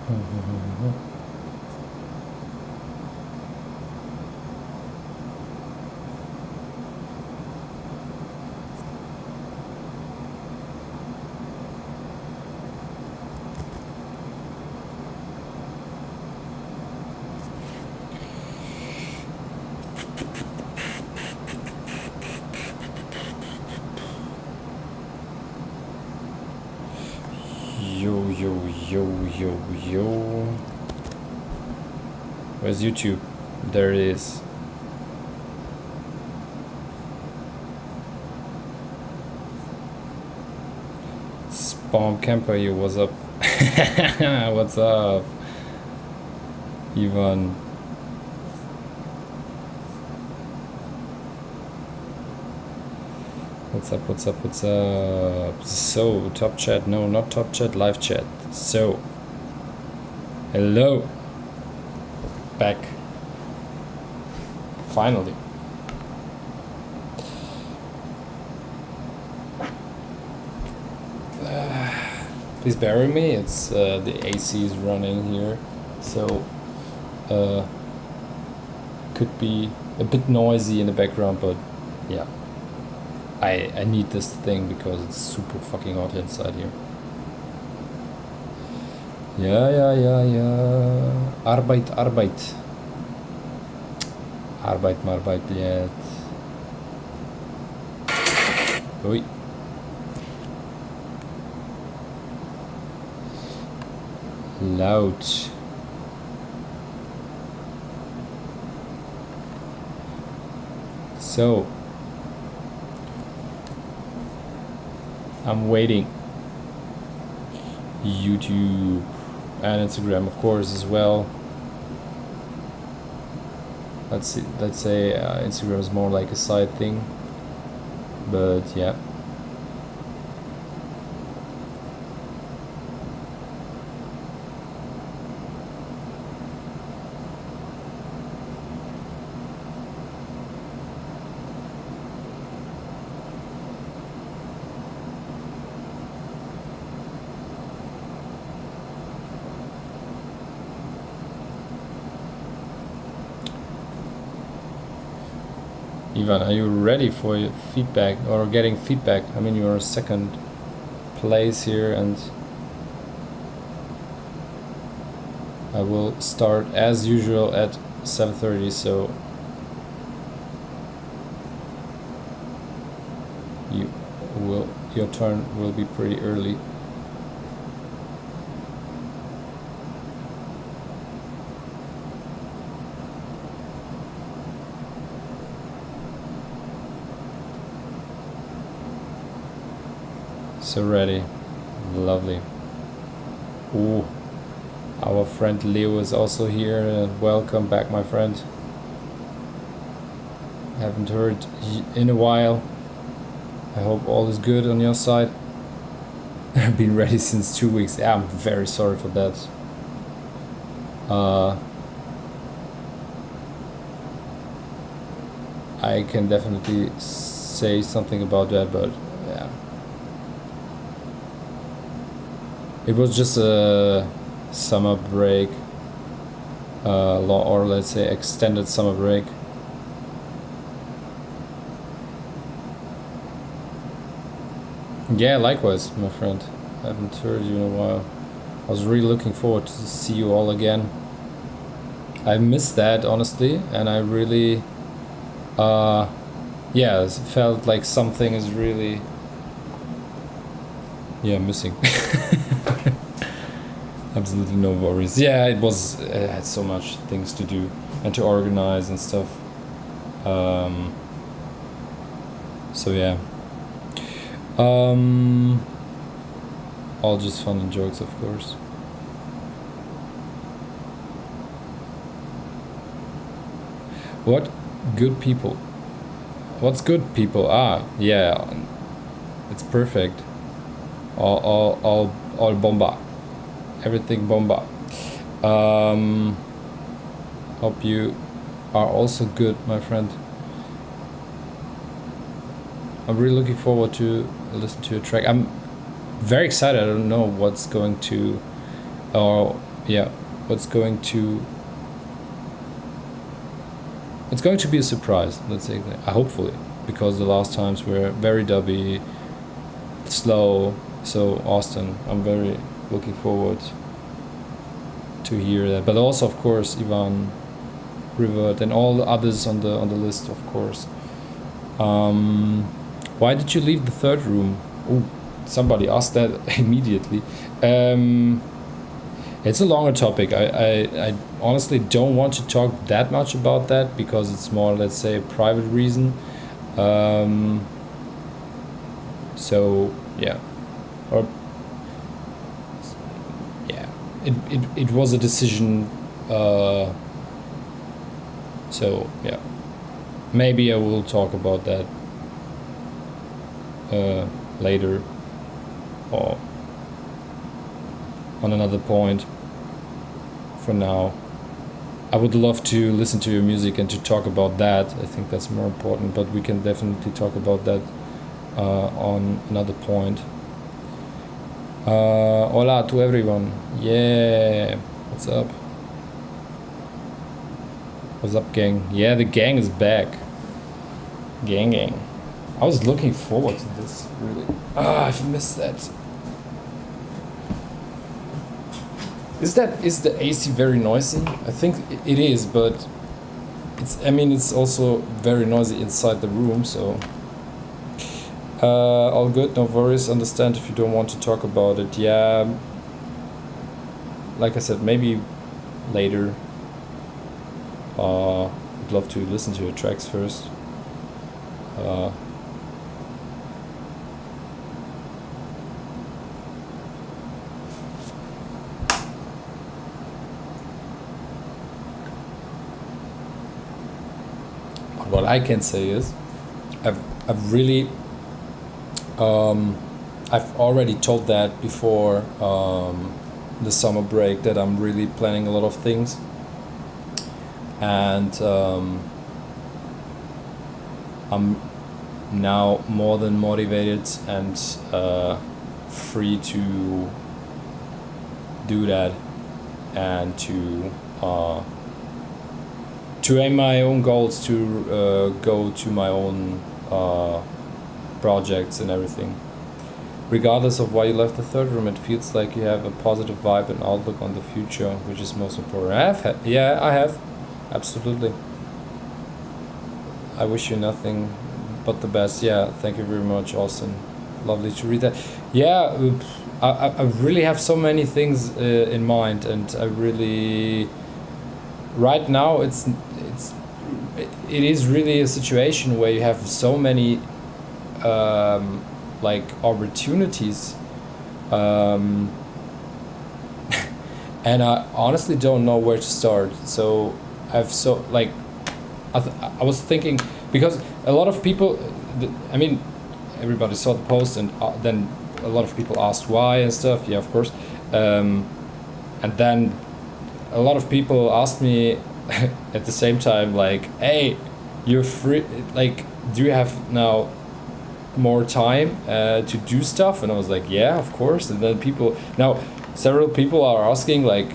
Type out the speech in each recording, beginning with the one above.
Yo. Where's YouTube? There it is. Spawn Camper, you, what's up? What's up? Ivan. What's up? So, top chat, no, not top chat, live chat. So, hello. Back. Finally. Please bear with me, it's the AC is running here, so could be a bit noisy in the background, but yeah. I need this thing because it's super fucking hot inside here. Ja. Arbeit. Arbeit, blöd. Ui. Laut. So. I'm waiting. YouTube and Instagram, of course, as well. Let's say Instagram is more like a side thing, but yeah. Ivan, are you ready for your feedback or getting feedback? I mean, you're second place here, and I will start as usual at 7:30. So your turn will be pretty early. So ready. Lovely. Ooh, our friend Leo is also here. Welcome back, my friend. Haven't heard in a while. I hope all is good on your side. I've been ready since 2 weeks. Yeah, I'm very sorry for that. I can definitely say something about that, but yeah. It was just a summer break, or let's say extended summer break. Yeah, likewise, my friend. I haven't heard you in a while. I was really looking forward to see you all again. I missed that, honestly, and I really, yeah, felt like something is really, missing. Absolutely no worries. Yeah, it had so much things to do and to organize and stuff. So yeah. All just fun and jokes, of course. What good people? What's good people? Ah, yeah, it's perfect. All bomba. Everything bomba. Hope you are also good, my friend. I'm really looking forward to listen to a track. I'm very excited. I don't know what's going to, or yeah, what's going to it's going to be a surprise, let's say that. Hopefully, because the last times were very dubby, slow. So Austin, I'm very looking forward to hear that. But also, of course, Ivan, Rivert, and all the others on the list, of course. Why did you leave the third room? Oh, somebody asked that immediately. It's a longer topic. I honestly don't want to talk that much about that because it's more, let's say, a private reason. So yeah, or yeah, it was a decision. So yeah, maybe I will talk about that later or on another point. For now, I would love to listen to your music and to talk about that. I think that's more important, but we can definitely talk about that on another point. Hola to everyone. Yeah, what's up? What's up, gang? Yeah, the gang is back. Gang. I was looking forward to this, really. I've missed that. Is the AC very noisy? I think it is, but it's also very noisy inside the room, so all good, no worries. Understand if you don't want to talk about it. Yeah, like I said, maybe later. I'd love to listen to your tracks first. What I can say is, I've really, I've already told that before the summer break that I'm really planning a lot of things, and I'm now more than motivated and free to do that and to aim my own goals, to go to my own projects and everything. Regardless of why you left the third room, it feels like you have a positive vibe and outlook on the future, which is most important. I have, absolutely. I wish you nothing but the best. Yeah, thank you very much, Austin. Lovely to read that. Yeah, I really have so many things in mind, and I really, right now it is really a situation where you have so many like opportunities, and I honestly don't know where to start. So I was thinking, because a lot of people, everybody saw the post, and then a lot of people asked why and stuff. Yeah, of course. And then a lot of people asked me at the same time, like, hey, you're free, like, do you have now more time to do stuff? And I was like, yeah, of course. And then several people are asking, like,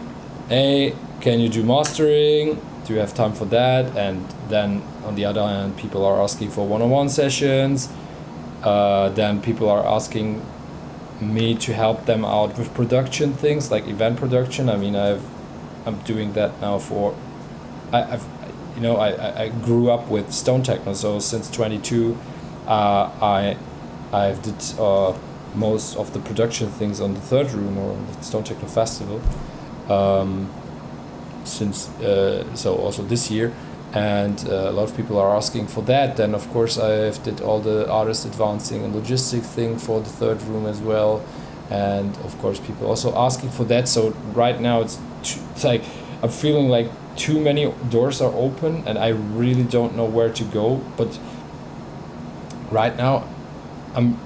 hey, can you do mastering? Do you have time for that? And then on the other hand, people are asking for one-on-one sessions. Then people are asking me to help them out with production things, like event production. I'm doing that now for, I grew up with stone techno, so since 22, I've did most of the production things on the third room or the stone techno festival, since so also this year, and a lot of people are asking for that. Then of course I've did all the artist advancing and logistic thing for the third room as well, and of course people also asking for that. So right now it's like I'm feeling like too many doors are open and I really don't know where to go. But right now I'm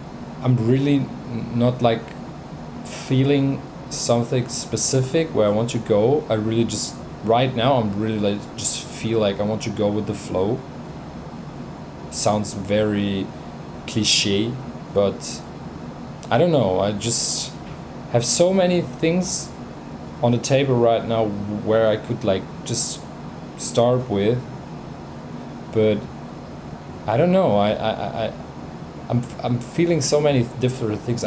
really not like feeling something specific where I want to go. I really just right now I'm really like just feel like I want to go with the flow. Sounds very cliche, but I don't know, I just have so many things on the table right now where I could like just start with, but I don't know. I'm feeling so many different things.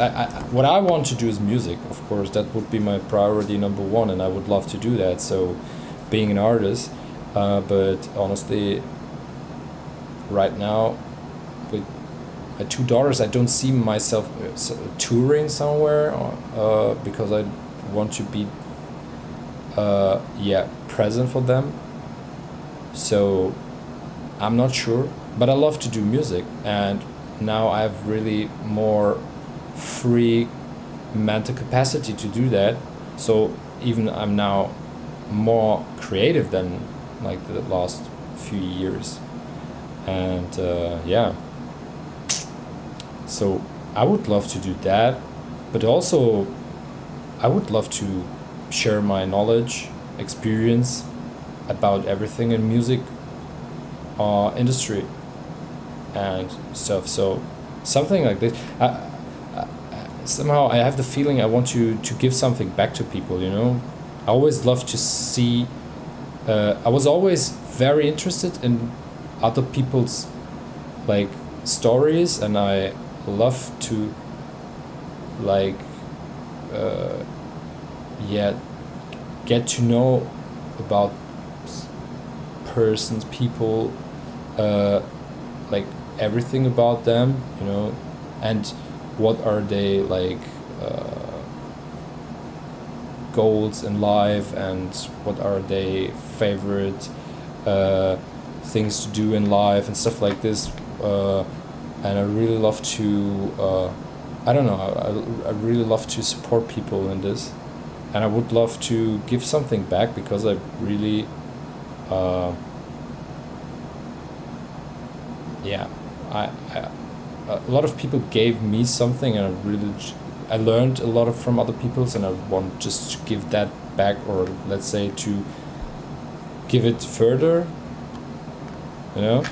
What I want to do is music, of course. That would be my priority number one, and I would love to do that. So, being an artist, but honestly, right now, with my two daughters, I don't see myself touring somewhere, because I want to be, present for them. So, I'm not sure, but I love to do music, and now I have really more free mental capacity to do that. So even I'm now more creative than like the last few years, and so I would love to do that, but also I would love to share my knowledge, experience about everything in music industry and stuff. So something like this. Somehow I have the feeling I want to give something back to people. You know, I always love to see. I was always very interested in other people's like stories, and I love to like get to know about persons, people, like everything about them, you know, and what are they like goals in life, and what are they favorite things to do in life and stuff like this, and I really love to I don't know, I really love to support people in this, and I would love to give something back, because I really I a lot of people gave me something, and I learned a lot from other people's, and I want just to give that back, or let's say to give it further, you know.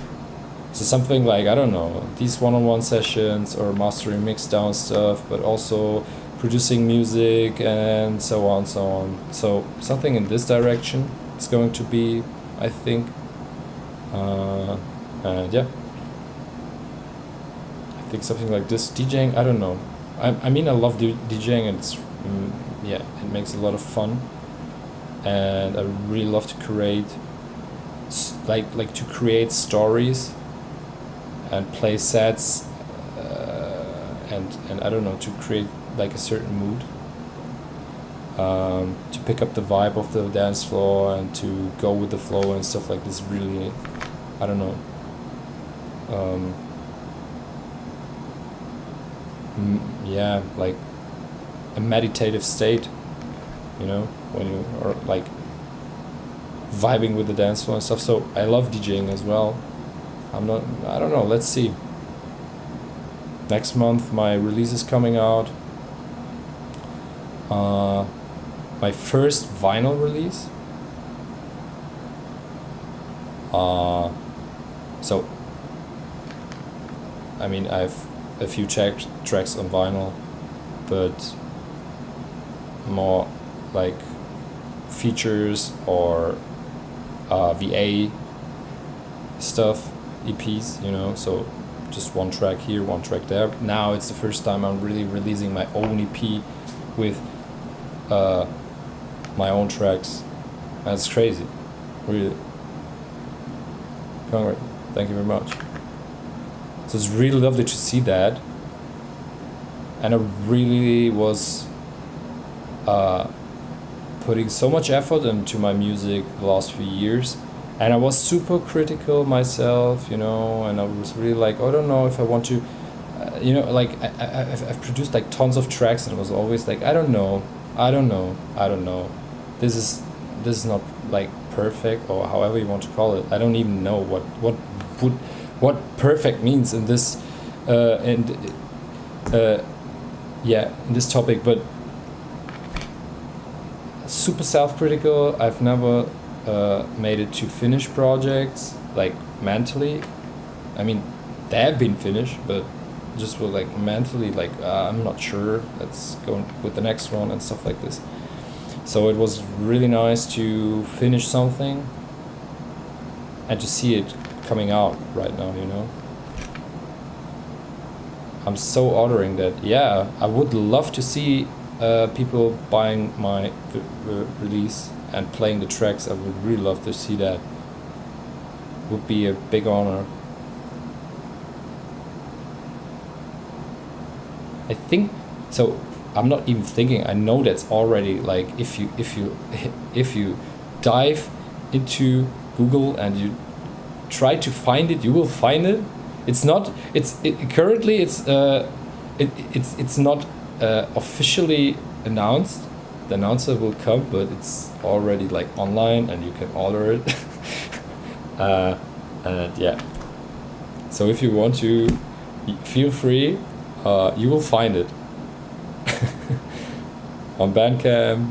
So something like, I don't know, these one-on-one sessions or mastering mixdown stuff, but also producing music and so on, so on. So something in this direction is going to be, I think, and yeah. I think something like this. DJing, I don't know. I mean, I love DJing, and it's, it makes a lot of fun, and I really love to create, like to create stories, and play sets, and I don't know, to create like a certain mood, to pick up the vibe of the dance floor, and to go with the flow and stuff like this. Really, I don't know. Like a meditative state, you know, when you are like vibing with the dance floor and stuff. So I love DJing as well. I don't know, let's see. Next month my release is coming out. My first vinyl release. So I mean, I've a few tracks on vinyl, but more like features or VA stuff, EPs, you know, so just one track here, one track there. Now it's the first time I'm really releasing my own EP with my own tracks. That's crazy, really. Congrats, thank you very much. So it's really lovely to see that, and I really was putting so much effort into my music the last few years, and I was super critical myself, you know, and I was really like, I don't know if I want to, you know, like I've produced like tons of tracks, and I was always like, I don't know, this is not like perfect, or however you want to call it. I don't even know what perfect means in this in this topic, but super self-critical. I've never made it to finish projects like mentally. I mean, they have been finished, but just with like mentally, like I'm not sure, let's go with the next one and stuff like this. So it was really nice to finish something and to see it coming out right now, you know. I'm so ordering that. Yeah, I would love to see people buying my release and playing the tracks. I would really love to see that. Would be a big honor. I think so. I'm not even thinking. I know that's already like if you dive into Google and you try to find it, you will find it. It's not. Currently it's not officially announced. The announcer will come, but it's already like online and you can order it. And yeah. So if you want to, feel free. You will find it on Bandcamp,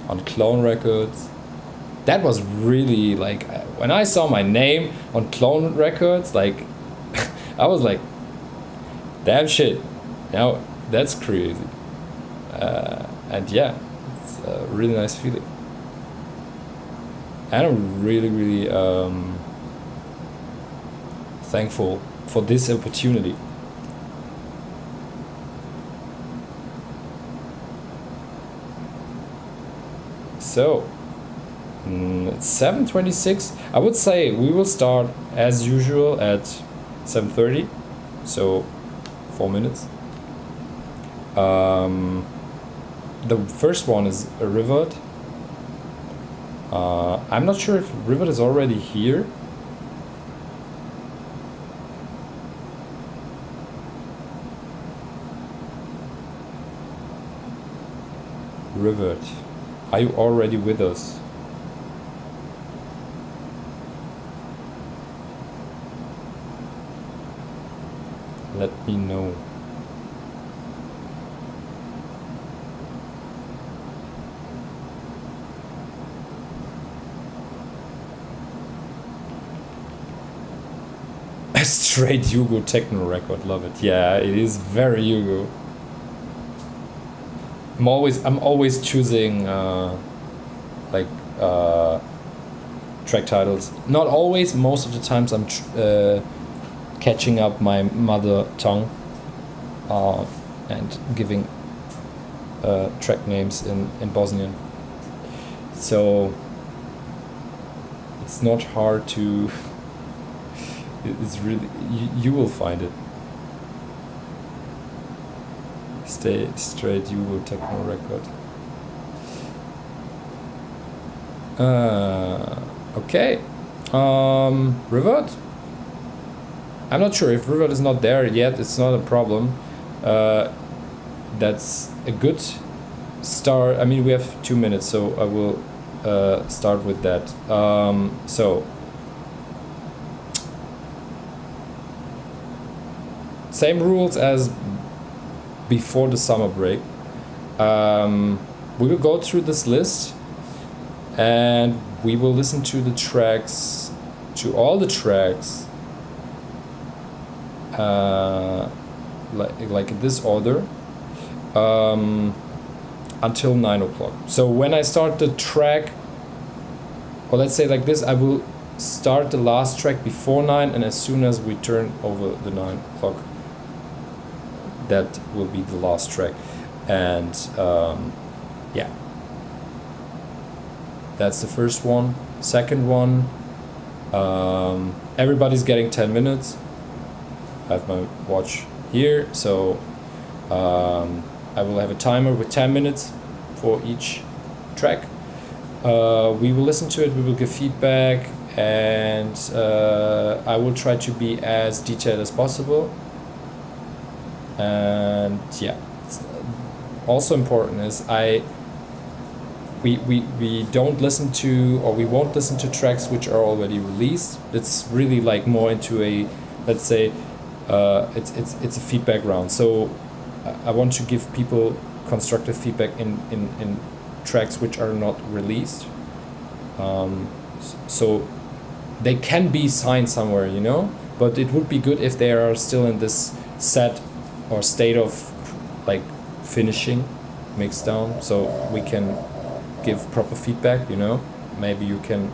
on Clone Records. That was really like when I saw my name on Clone Records, like I was like, damn shit, now that's crazy. And yeah, it's a really nice feeling. And I'm really thankful for this opportunity. So, it's 7:26. I would say we will start as usual at 7:30, so 4 minutes. The first one is a Rivet. I'm not sure if Rivet is already here. Rivet, are you already with us? Let me know. A straight Yugo techno record, love it. Yeah, it is very Yugo. I'm always choosing track titles. Not always. Most of the times I'm catching up my mother tongue and giving track names in Bosnian. So it's not hard to. It's really you will find it. Stay straight, you will techno record. Okay. Rivet. I'm not sure if Rivet is not there yet. It's not a problem. That's a good start. I mean, we have 2 minutes, so I will start with that. So. Same rules as before the summer break. We will go through this list and we will listen to the tracks, to all the tracks, like in this order, until 9 o'clock. So when I start the track, or let's say like this, I will start the last track before 9, and as soon as we turn over the 9 o'clock, that will be the last track. And yeah, that's the first one. Second one, everybody's getting 10 minutes. I have my watch here, so I will have a timer with 10 minutes for each track. We will listen to it, we will give feedback, and I will try to be as detailed as possible. And yeah, also important is we don't listen to, or we won't listen to tracks which are already released. It's really like more into a, let's say, it's a feedback round. So I want to give people constructive feedback in tracks which are not released. So they can be signed somewhere, you know, but it would be good if they are still in this set or state of like finishing. mix down so we can give proper feedback, you know. Maybe you can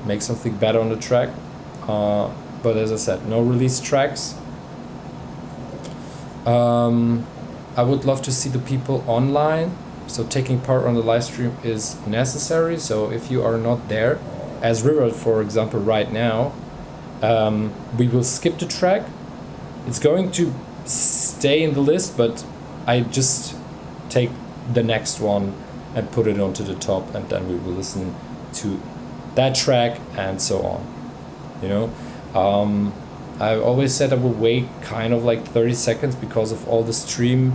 make something better on the track. But as I said, no release tracks. I would love to see the people online, so taking part on the live stream is necessary. So if you are not there, as River for example right now, we will skip the track. It's going to stay in the list, but I just take the next one and put it onto the top, and then we will listen to that track and so on, you know. I always said I will wait kind of like 30 seconds because of all the stream.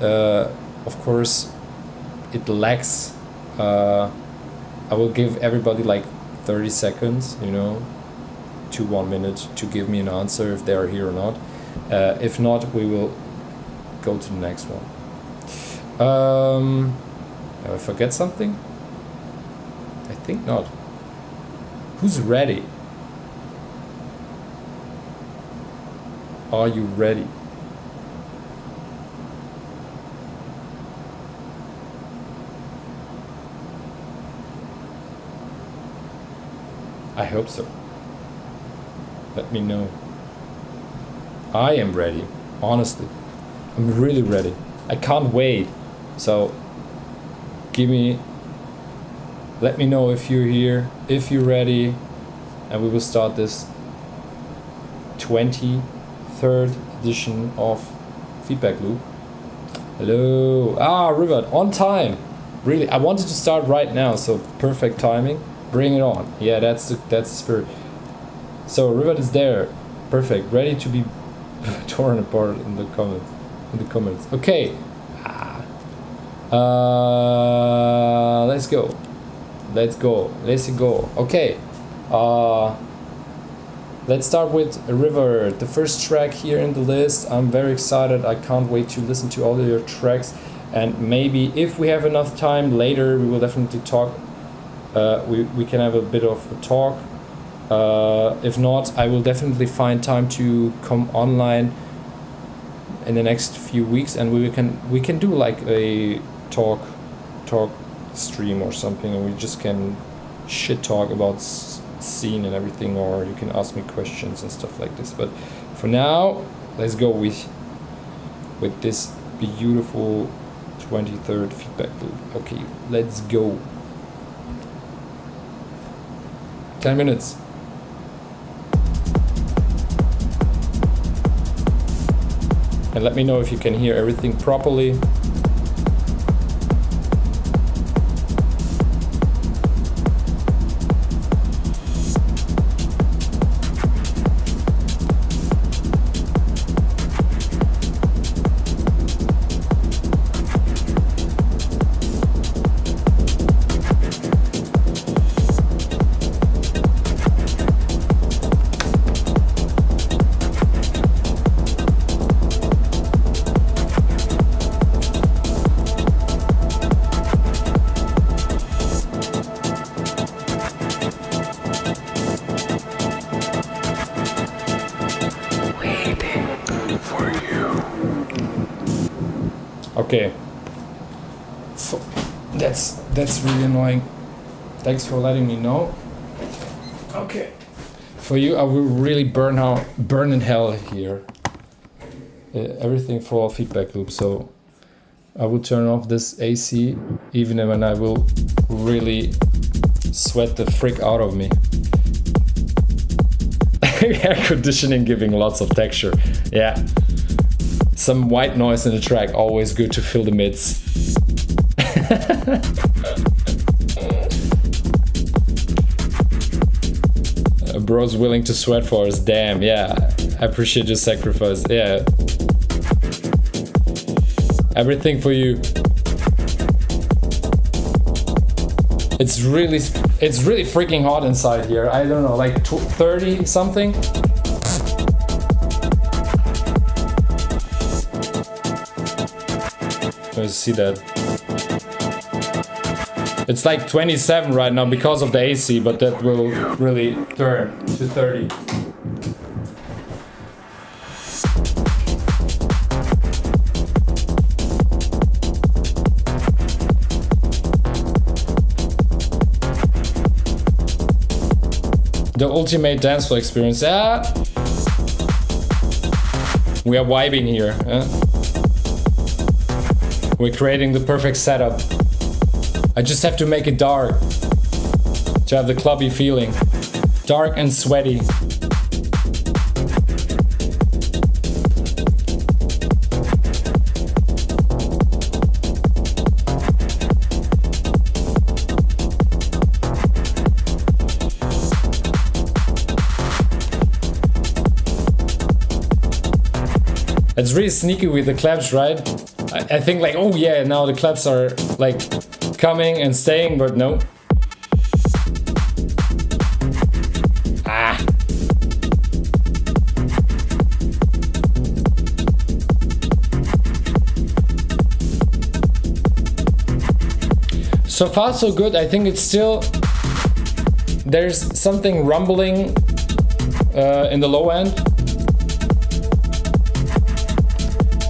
Of course, it lacks. I will give everybody like 30 seconds, you know, to 1 minute to give me an answer if they are here or not. If not, we will go to the next one. Did I forget something? I think not. Who's ready? Are you ready? I hope so. Let me know. I am ready, honestly. I'm really ready. I can't wait. So let me know if you're here, if you're ready, and we will start this 23rd edition of Feedback Loop. Hello. River, on time. Really, I wanted to start right now, so perfect timing. Bring it on. Yeah, that's the spirit. So River is there. Perfect. Ready to be torn apart in the comments. Okay. Let's go. Okay. Let's start with River, the first track here in the list. I'm very excited. I can't wait to listen to all of your tracks, and maybe if we have enough time later, we will definitely talk. We can have a bit of a talk. If not, I will definitely find time to come online in the next few weeks, and we can do like a talk stream or something, and we just can shit talk about scene and everything, or you can ask me questions and stuff like this. But for now, let's go with this beautiful 23rd feedback loop. Okay, let's go. 10 minutes. And let me know if you can hear everything properly. Okay. That's really annoying. Thanks for letting me know. Okay. For you, I will really burn in hell here. Everything for feedback loop. So I will turn off this AC even when I will really sweat the frick out of me. Air conditioning giving lots of texture. Yeah. Some white noise in the track, always good to fill the mids. Bro's willing to sweat for us, damn, yeah. I appreciate your sacrifice, yeah. Everything for you. It's really freaking hot inside here. I don't know, like 30 something? Let's see that. It's like 27 right now because of the AC, but that will really turn to 30. the ultimate dance floor experience. We are vibing here. We're creating the perfect setup. I just have to make it dark to have the clubby feeling. Dark and sweaty. It's really sneaky with the claps, right? I think like, oh yeah, now the claps are like coming and staying, but no. So far so good. I think it's still, there's something rumbling in the low end.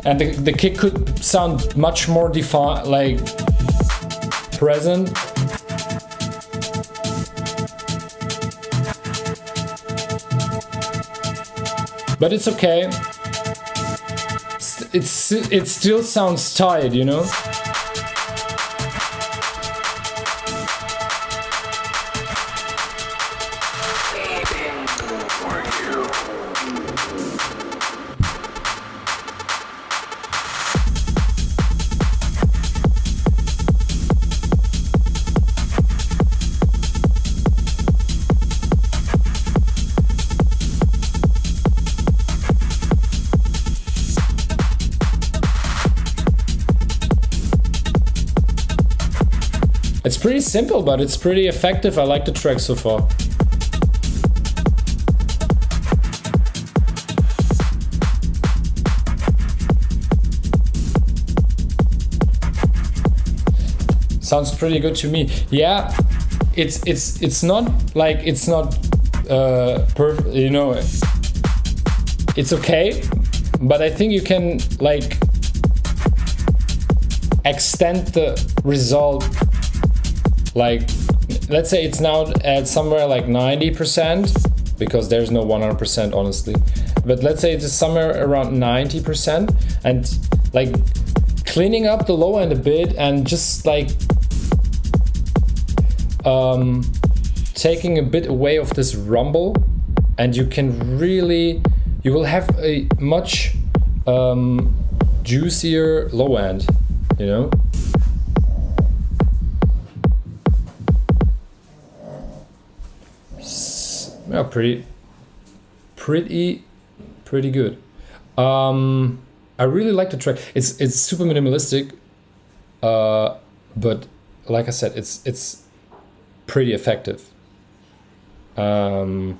And the kick could sound much more defined, like present. But it's okay. It still sounds tight, you know? It's pretty simple, but it's pretty effective. I like the track so far. Sounds pretty good to me. Yeah, it's not like it's not perfect, you know. It's okay, but I think you can like extend the result. Like, let's say it's now at somewhere like 90%, because there's no 100% honestly. But let's say it is somewhere around 90%, and like cleaning up the low end a bit and just like taking a bit away of this rumble, and you can really, you will have a much juicier low end, you know? Yeah, pretty good. I really like the track. It's super minimalistic, but like I said, it's pretty effective. In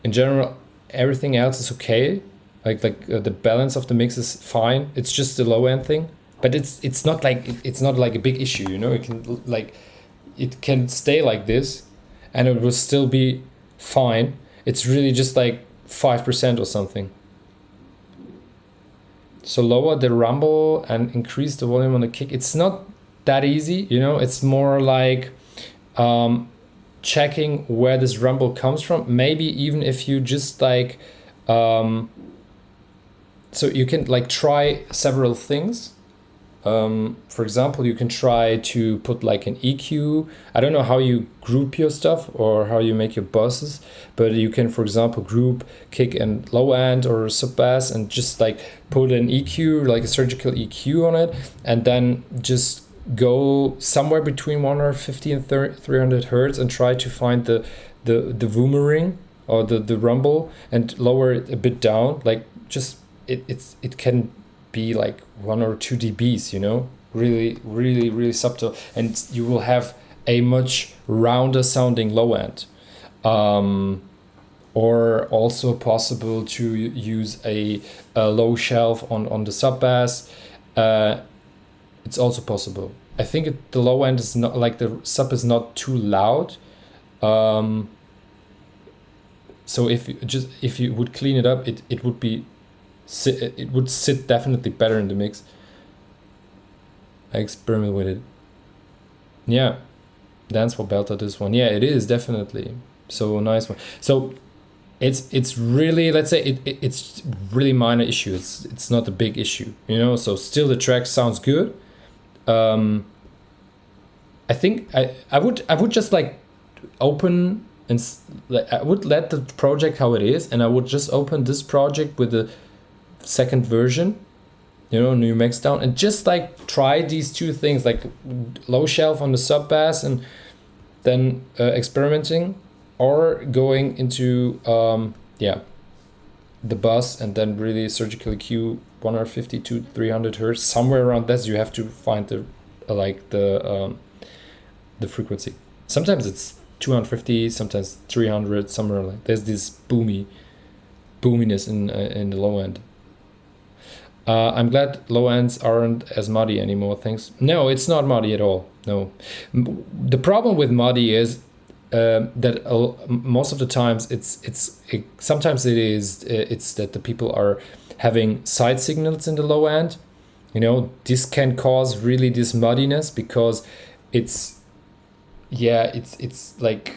general, everything else is okay. Like the balance of the mix is fine. It's just the low end thing, but it's not like a big issue, you know. It can stay like this, and it will still be fine. It's really just like 5% or something. So lower the rumble and increase the volume on the kick. It's not that easy, you know. It's more like checking where this rumble comes from. Maybe even if you just like, so you can like try several things. For example, you can try to put like an EQ. I don't know how you group your stuff or how you make your buses, but you can, for example, group kick and low end or sub bass and just like put an EQ, like a surgical EQ on it, and then just go somewhere between 150 and 300 hertz and try to find the voomering or the rumble and lower it a bit down. Like just it can be like 1 or 2 dBs, you know, really subtle, and you will have a much rounder sounding low end. Or also possible to use a low shelf on the sub bass. It's also possible. I think the low end is not like, the sub is not too loud. So if you would clean it up, it would be, it would sit definitely better in the mix. I experiment with it. Yeah. Dance for Belta, this one. Yeah, it is definitely so nice one. So it's really, let's say it's really minor issue. It's not a big issue, you know. So still the track sounds good. I think I would just like open and I would let the project how it is, and I would just open this project with the second version, you know, new mix down, and just like try these two things, like low shelf on the sub bass and then experimenting, or going into the bus and then really surgically cue 150 to 300 hertz, somewhere around that. You have to find the the frequency. Sometimes it's 250, sometimes 300, somewhere like there's this boominess in the low end. I'm glad low ends aren't as muddy anymore. Thanks. No, it's not muddy at all. No, the problem with muddy is that most of the times sometimes it's that the people are having side signals in the low end. You know, this can cause really this muddiness because it's like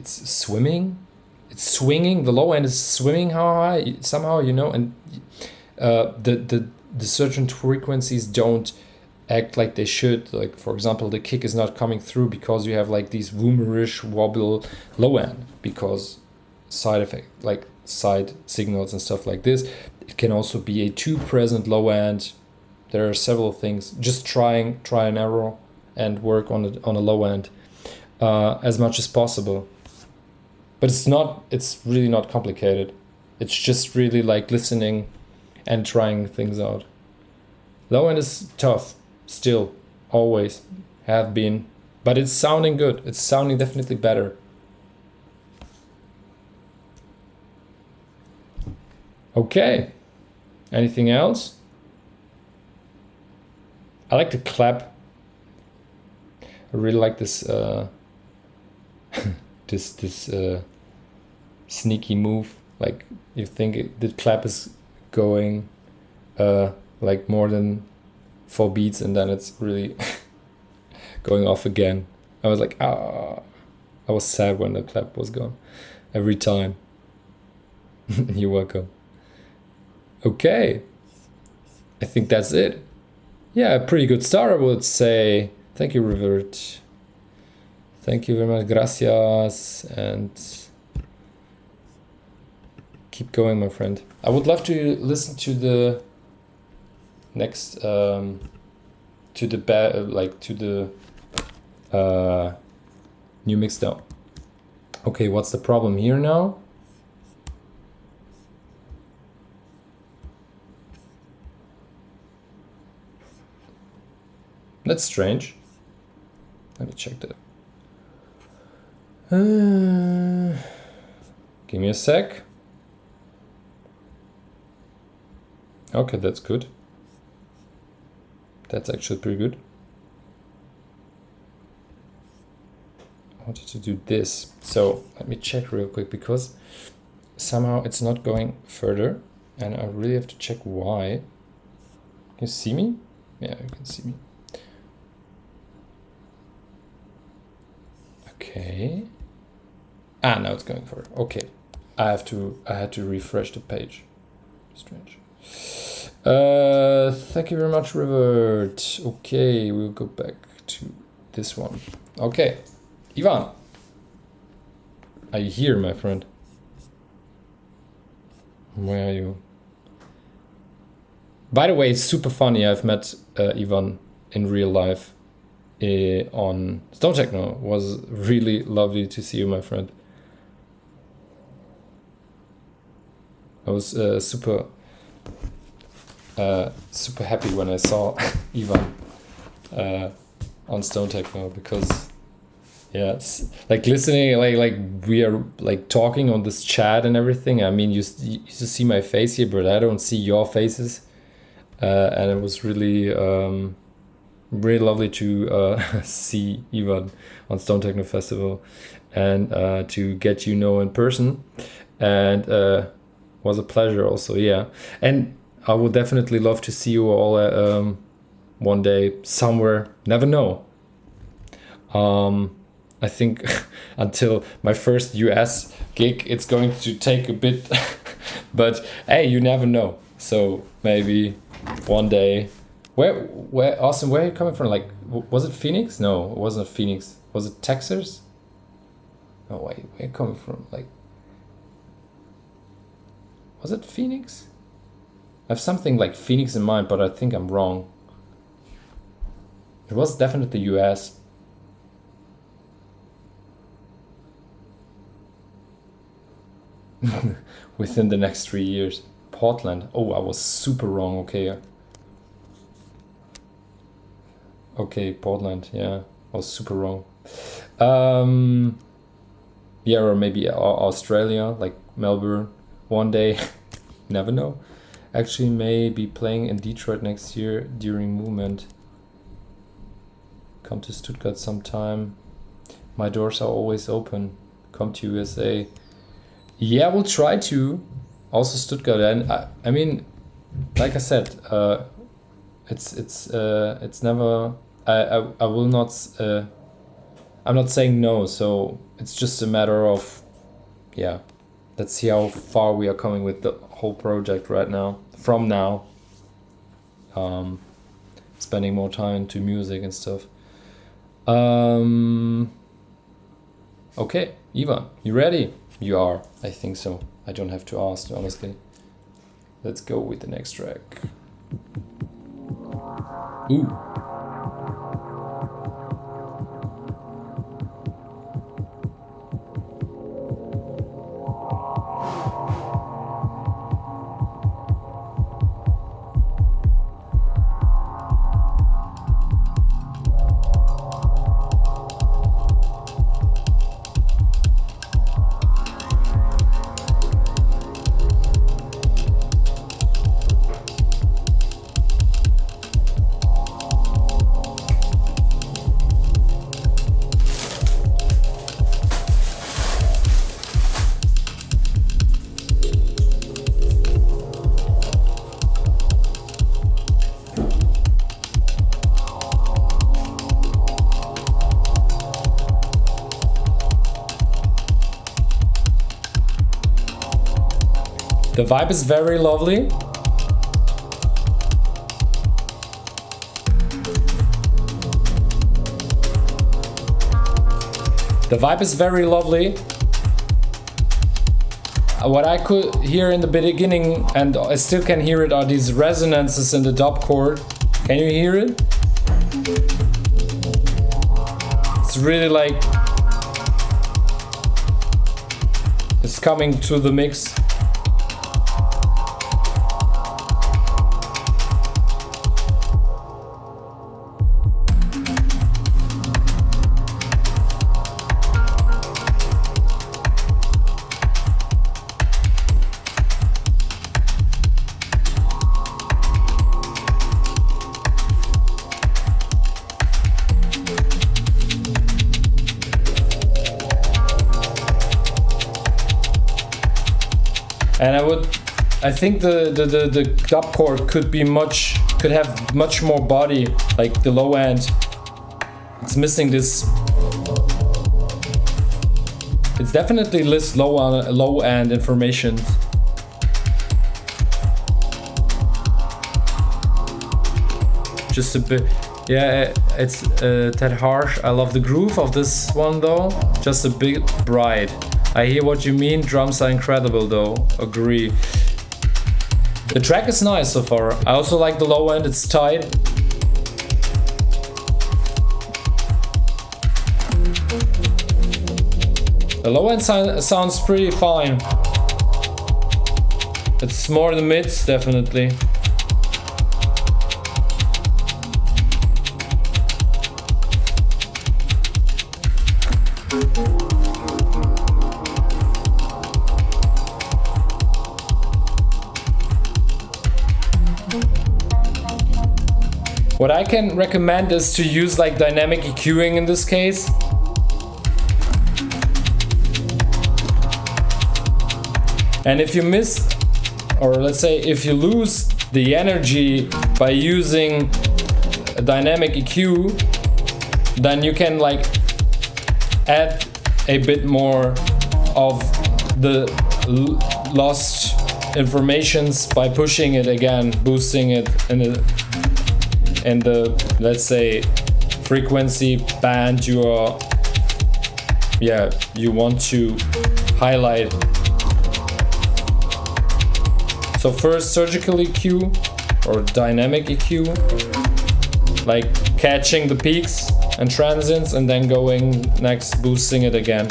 it's swimming. It's swinging. The low end is swimming high somehow, you know, and the certain frequencies don't act like they should. Like, for example, the kick is not coming through because you have like these woomerish wobble low end, because side effect, like side signals and stuff like this. It can also be a too present low end. There are several things. Just try and error and work on a low end as much as possible. But it's really not complicated. It's just really like listening and trying things out. Low end is tough, still, always, have been. But it's sounding good. It's sounding definitely better. Okay. Anything else? I like the clap. I really like this this sneaky move. Like, you think the clap is going like more than 4 beats, and then it's really going off again. I was like, I was sad when the clap was gone every time. You're welcome. Okay, I think that's it. Yeah, a pretty good start, I would say. Thank you, Revert. Thank you very much, gracias, and keep going, my friend. I would love to listen to the next, to the new mixdown. Okay, what's the problem here now? That's strange. Let me check that. Give me a sec. Okay, that's good. That's actually pretty good. I wanted to do this. So let me check real quick, because somehow it's not going further, and I really have to check why. Can you see me? Yeah, you can see me. Okay. Now it's going further. Okay. I had to refresh the page. Strange. Thank you very much, Revert. Okay, we'll go back to this one. Okay. Ivan. Are you here, my friend? Where are you? By the way, it's super funny. I've met Ivan in real life on Stone Techno. It was really lovely to see you, my friend. I was super happy when I saw Ivan on Stone Techno, because like listening, like we are like talking on this chat and everything. I mean, you used to see my face here, but I don't see your faces, and it was really really lovely to see Ivan on Stone Techno Festival, and to get you know in person, and was a pleasure also. Yeah, and I would definitely love to see you all one day somewhere, never know. I think until my first US gig, it's going to take a bit, but hey, you never know. So maybe one day. Where Austin? Where are you coming from? Like, was it Phoenix? No, it wasn't Phoenix. Was it Texas? No, wait, where are you coming from? Like, was it Phoenix? I have something like Phoenix in mind, but I think I'm wrong. It was definitely US. Within the next 3 years. Portland. Oh, I was super wrong. Okay. Okay, Portland. Yeah, I was super wrong. Yeah, or maybe Australia, like Melbourne. One day, never know. Actually, may be playing in Detroit next year during Movement. Come to Stuttgart sometime. My doors are always open. Come to USA. Yeah, we'll try to. Also Stuttgart, and I mean, like I said, it's never. I will not. I'm not saying no. So it's just a matter of, yeah. Let's see how far we are coming with the whole project right now. From now, spending more time to music and stuff. Okay, Ivan, you ready? You are. I think so. I don't have to ask, honestly. Let's go with the next track. Ooh. The vibe is very lovely. The vibe is very lovely. What I could hear in the beginning, and I still can hear it, are these resonances in the dub chord. Can you hear it? It's really like it's coming to the mix. And I think the dub chord could have much more body, like the low end. It's missing this. It's definitely lists low end information. Just a bit, yeah. It's that harsh. I love the groove of this one though. Just a bit bright. I hear what you mean, drums are incredible though, agree. The track is nice so far. I also like the low end, it's tight. The low end sounds pretty fine. It's more in the mids, definitely. What I can recommend is to use like dynamic EQing in this case. And if you miss, or let's say if you lose the energy by using a dynamic EQ, then you can like add a bit more of the lost informations by pushing it again, boosting it in the let's say frequency band you want to highlight. So first surgical EQ or dynamic EQ, like catching the peaks and transients, and then going next boosting it again.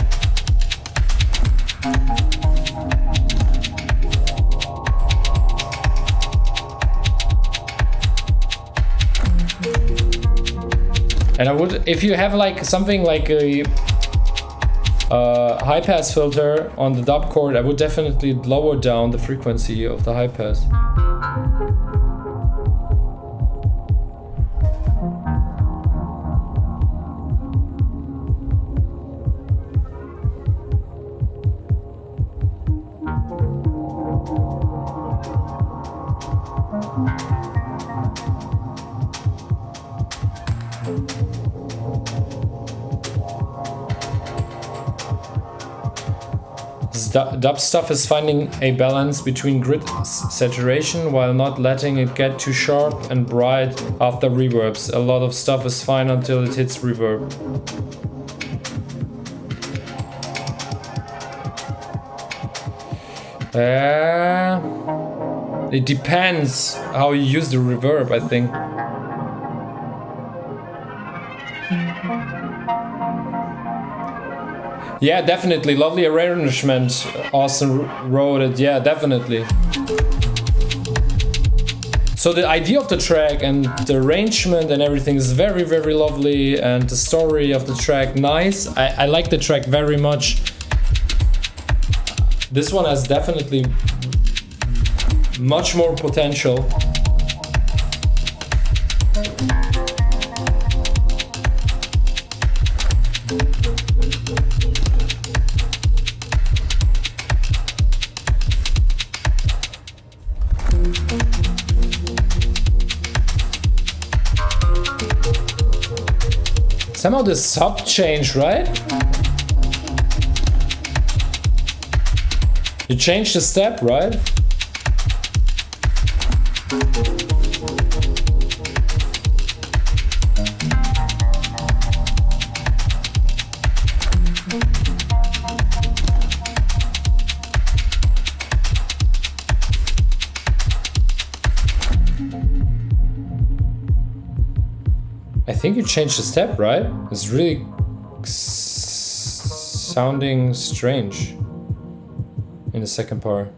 And I would, if you have like something like a high pass filter on the dub chord, I would definitely lower down the frequency of the high pass. Dub stuff is finding a balance between grid saturation while not letting it get too sharp and bright after reverbs. A lot of stuff is fine until it hits reverb. It depends how you use the reverb, I think. Yeah, definitely. Lovely arrangement. Austin wrote it. Yeah, definitely. So the idea of the track and the arrangement and everything is very, very lovely. And the story of the track, nice. I like the track very much. This one has definitely much more potential. Somehow the sub changed, right? You changed the step, right? I think you changed the step, right? It's really sounding strange in the second part.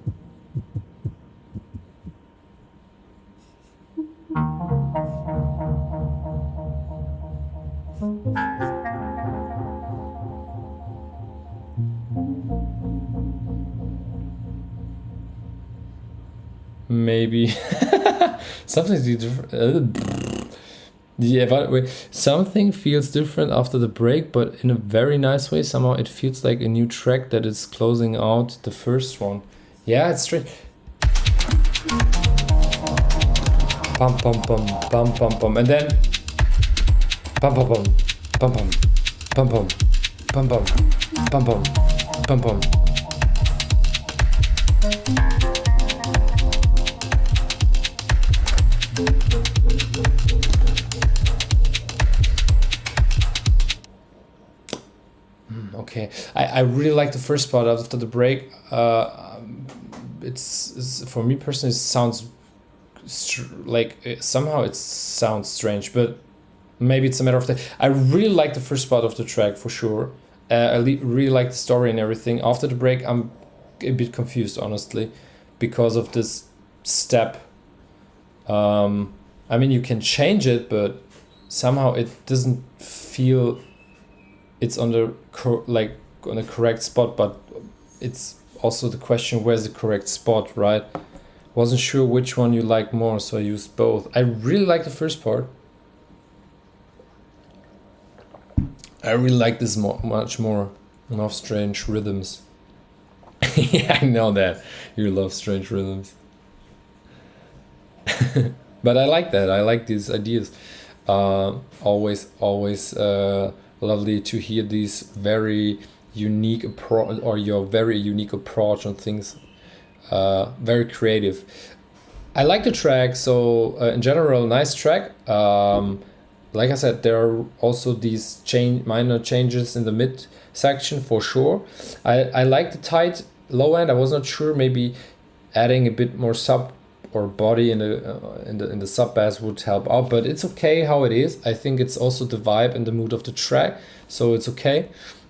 Maybe something different. Yeah, but wait, something feels different after the break, but in a very nice way. Somehow it feels like a new track that is closing out the first one. Yeah, it's strange. Pum pum pum pum pum pum, and then pum pum pum pum pum pum pum pum pum pum pum pum pum. Okay, I really like the first part after the break. It's for me personally, it sounds somehow it sounds strange, but maybe it's a matter of time. I really like the first part of the track for sure. I really like the story and everything. After the break, I'm a bit confused, honestly, because of this step. I mean, you can change it, but somehow it doesn't feel it's on the on the correct spot. But it's also the question, where's the correct spot, right? Wasn't sure which one you like more, so I used both. I really like the first part. I really like this much more. Love strange rhythms. Yeah, I know that you love strange rhythms. But I like that. I like these ideas. Always lovely to hear these very unique approach, or your very unique approach on things. Very creative. I like the track. So in general, nice track. Like I said, there are also these minor changes in the mid section for sure. I like the tight low end. I was not sure, maybe adding a bit more sub or body in the sub bass would help out, but it's okay how it is. I think it's also the vibe and the mood of the track, so it's okay.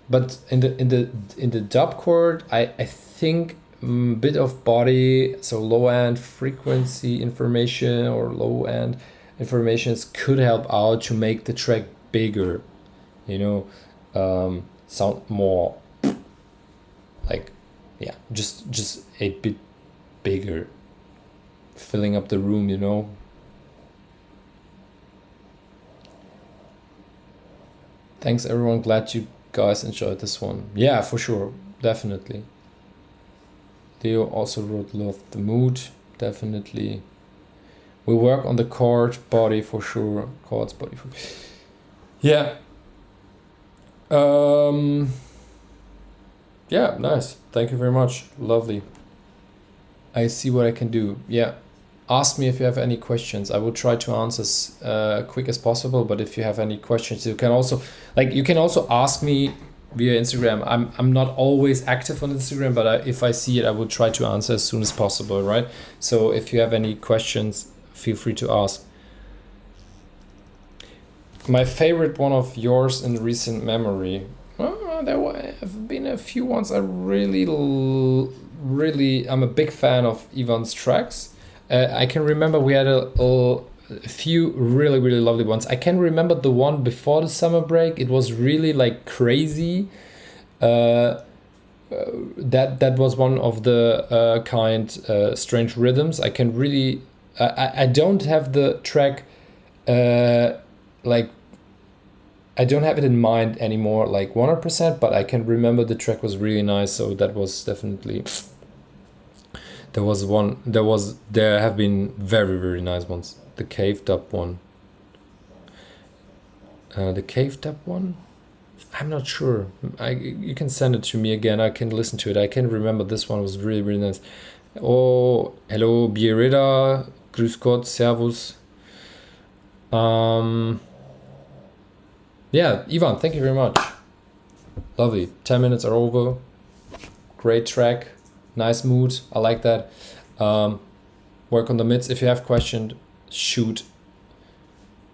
But in the dub chord, I think bit of body, so low end frequency information or low end informations could help out to make the track bigger, you know, sound more like, yeah, just a bit bigger, filling up the room, you know. Thanks everyone, glad you guys enjoyed this one. Yeah, for sure, definitely. Theo also wrote love the mood, definitely. We work on the chord body for sure. Chords body for yeah. Yeah, nice. Thank you very much. Lovely. I see what I can do. Yeah. Ask me if you have any questions. I will try to answer as quick as possible, but if you have any questions, you can also ask me via Instagram. I'm not always active on Instagram, but if I see it, I will try to answer as soon as possible, right? So if you have any questions, feel free to ask. My favorite one of yours in recent memory. There have been a few ones I really, I'm a big fan of Ivan's tracks. I can remember we had a few really lovely ones. I can remember the one before the summer break. It was really like crazy. That was one of the strange rhythms. I can really I don't have the track like I don't have it in mind anymore like 100%, but I can remember the track was really nice. So that was definitely, there have been very nice ones. The caved up one. I'm not sure. You can send it to me again. I can listen to it. I can remember this one was really nice. Oh, hello, Bierida. Grüß Gott, Servus. Yeah, Ivan, thank you very much. Lovely. 10 minutes are over. Great track. Nice mood. I like that. Work on the mids. If you have questions, shoot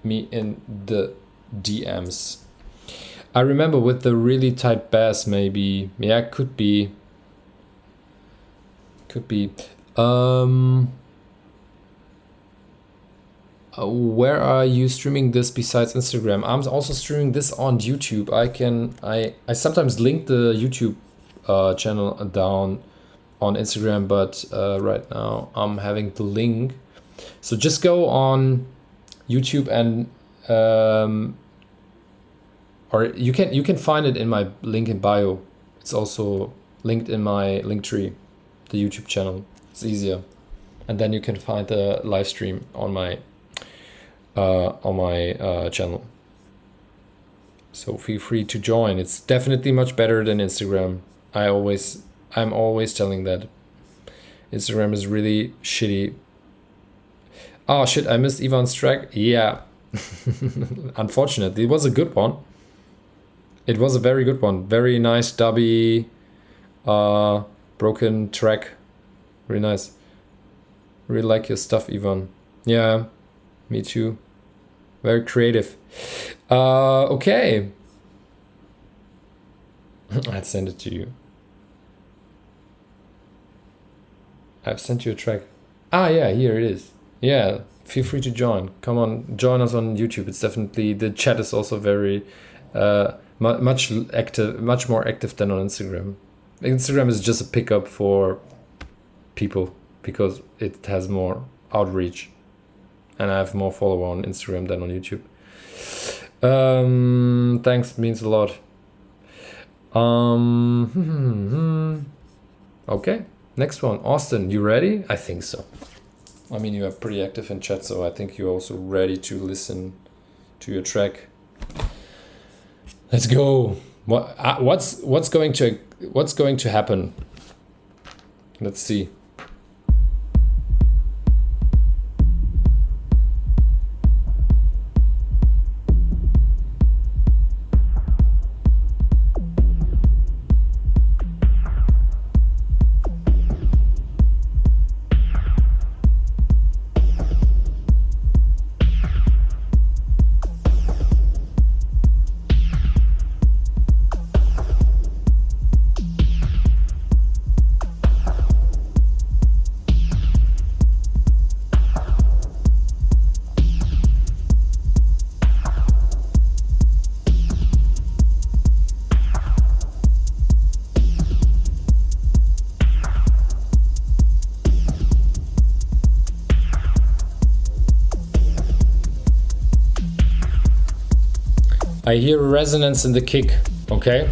me in the DMs. I remember with the really tight bass, maybe. Yeah, could be. Where are you streaming this besides Instagram? I'm also streaming this on YouTube. I sometimes link the YouTube channel down on Instagram, but right now I'm having the link. So just go on YouTube and or you can find it in my link in bio. It's also linked in my link tree, the YouTube channel. It's easier, and then you can find the live stream on my channel. So feel free to join. It's definitely much better than Instagram. I'm always telling that. Instagram is really shitty. Oh shit, I missed Ivan's track. Yeah. Unfortunately, it was a good one. It was a very good one. Very nice dubby broken track. Really nice. Really like your stuff, Ivan. Yeah, me too. Very creative. Okay. I'd send it to you. I've sent you a track. Ah, yeah, here it is. Yeah, feel free to join. Come on, join us on YouTube. It's definitely, the chat is also very much more active than on Instagram. Instagram is just a pickup for people because it has more outreach, and I have more follower on Instagram than on YouTube. Thanks, means a lot. Okay, next one. Austin, you ready? I think so. I mean, you are pretty active in chat, so I think you're also ready to listen to your track. Let's go. What's going to happen? Let's see. I hear resonance in the kick, okay?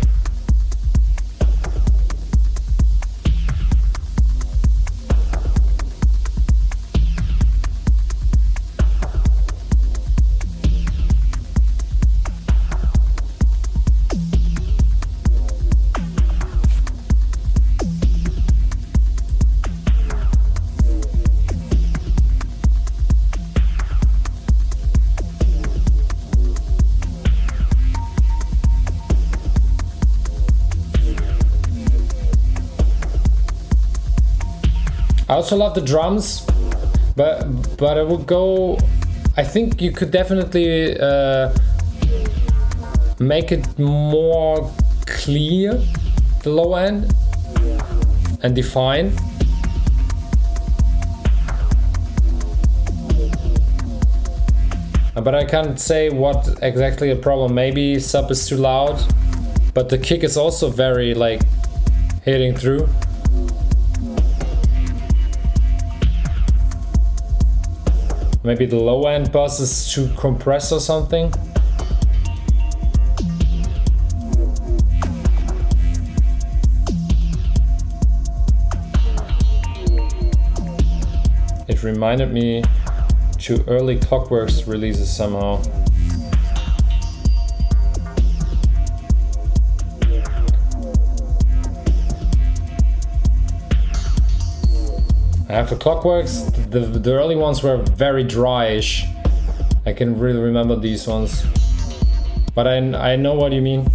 I also love the drums, but I would go. I think you could definitely make it more clear, the low end, and define. But I can't say what exactly the problem. Maybe sub is too loud, but the kick is also very like hitting through. Maybe the low end bus is too compressed or something. It reminded me to early Clockworks releases somehow. I have the Clockworks, the early ones were very dryish. I can really remember these ones. But I know what you mean.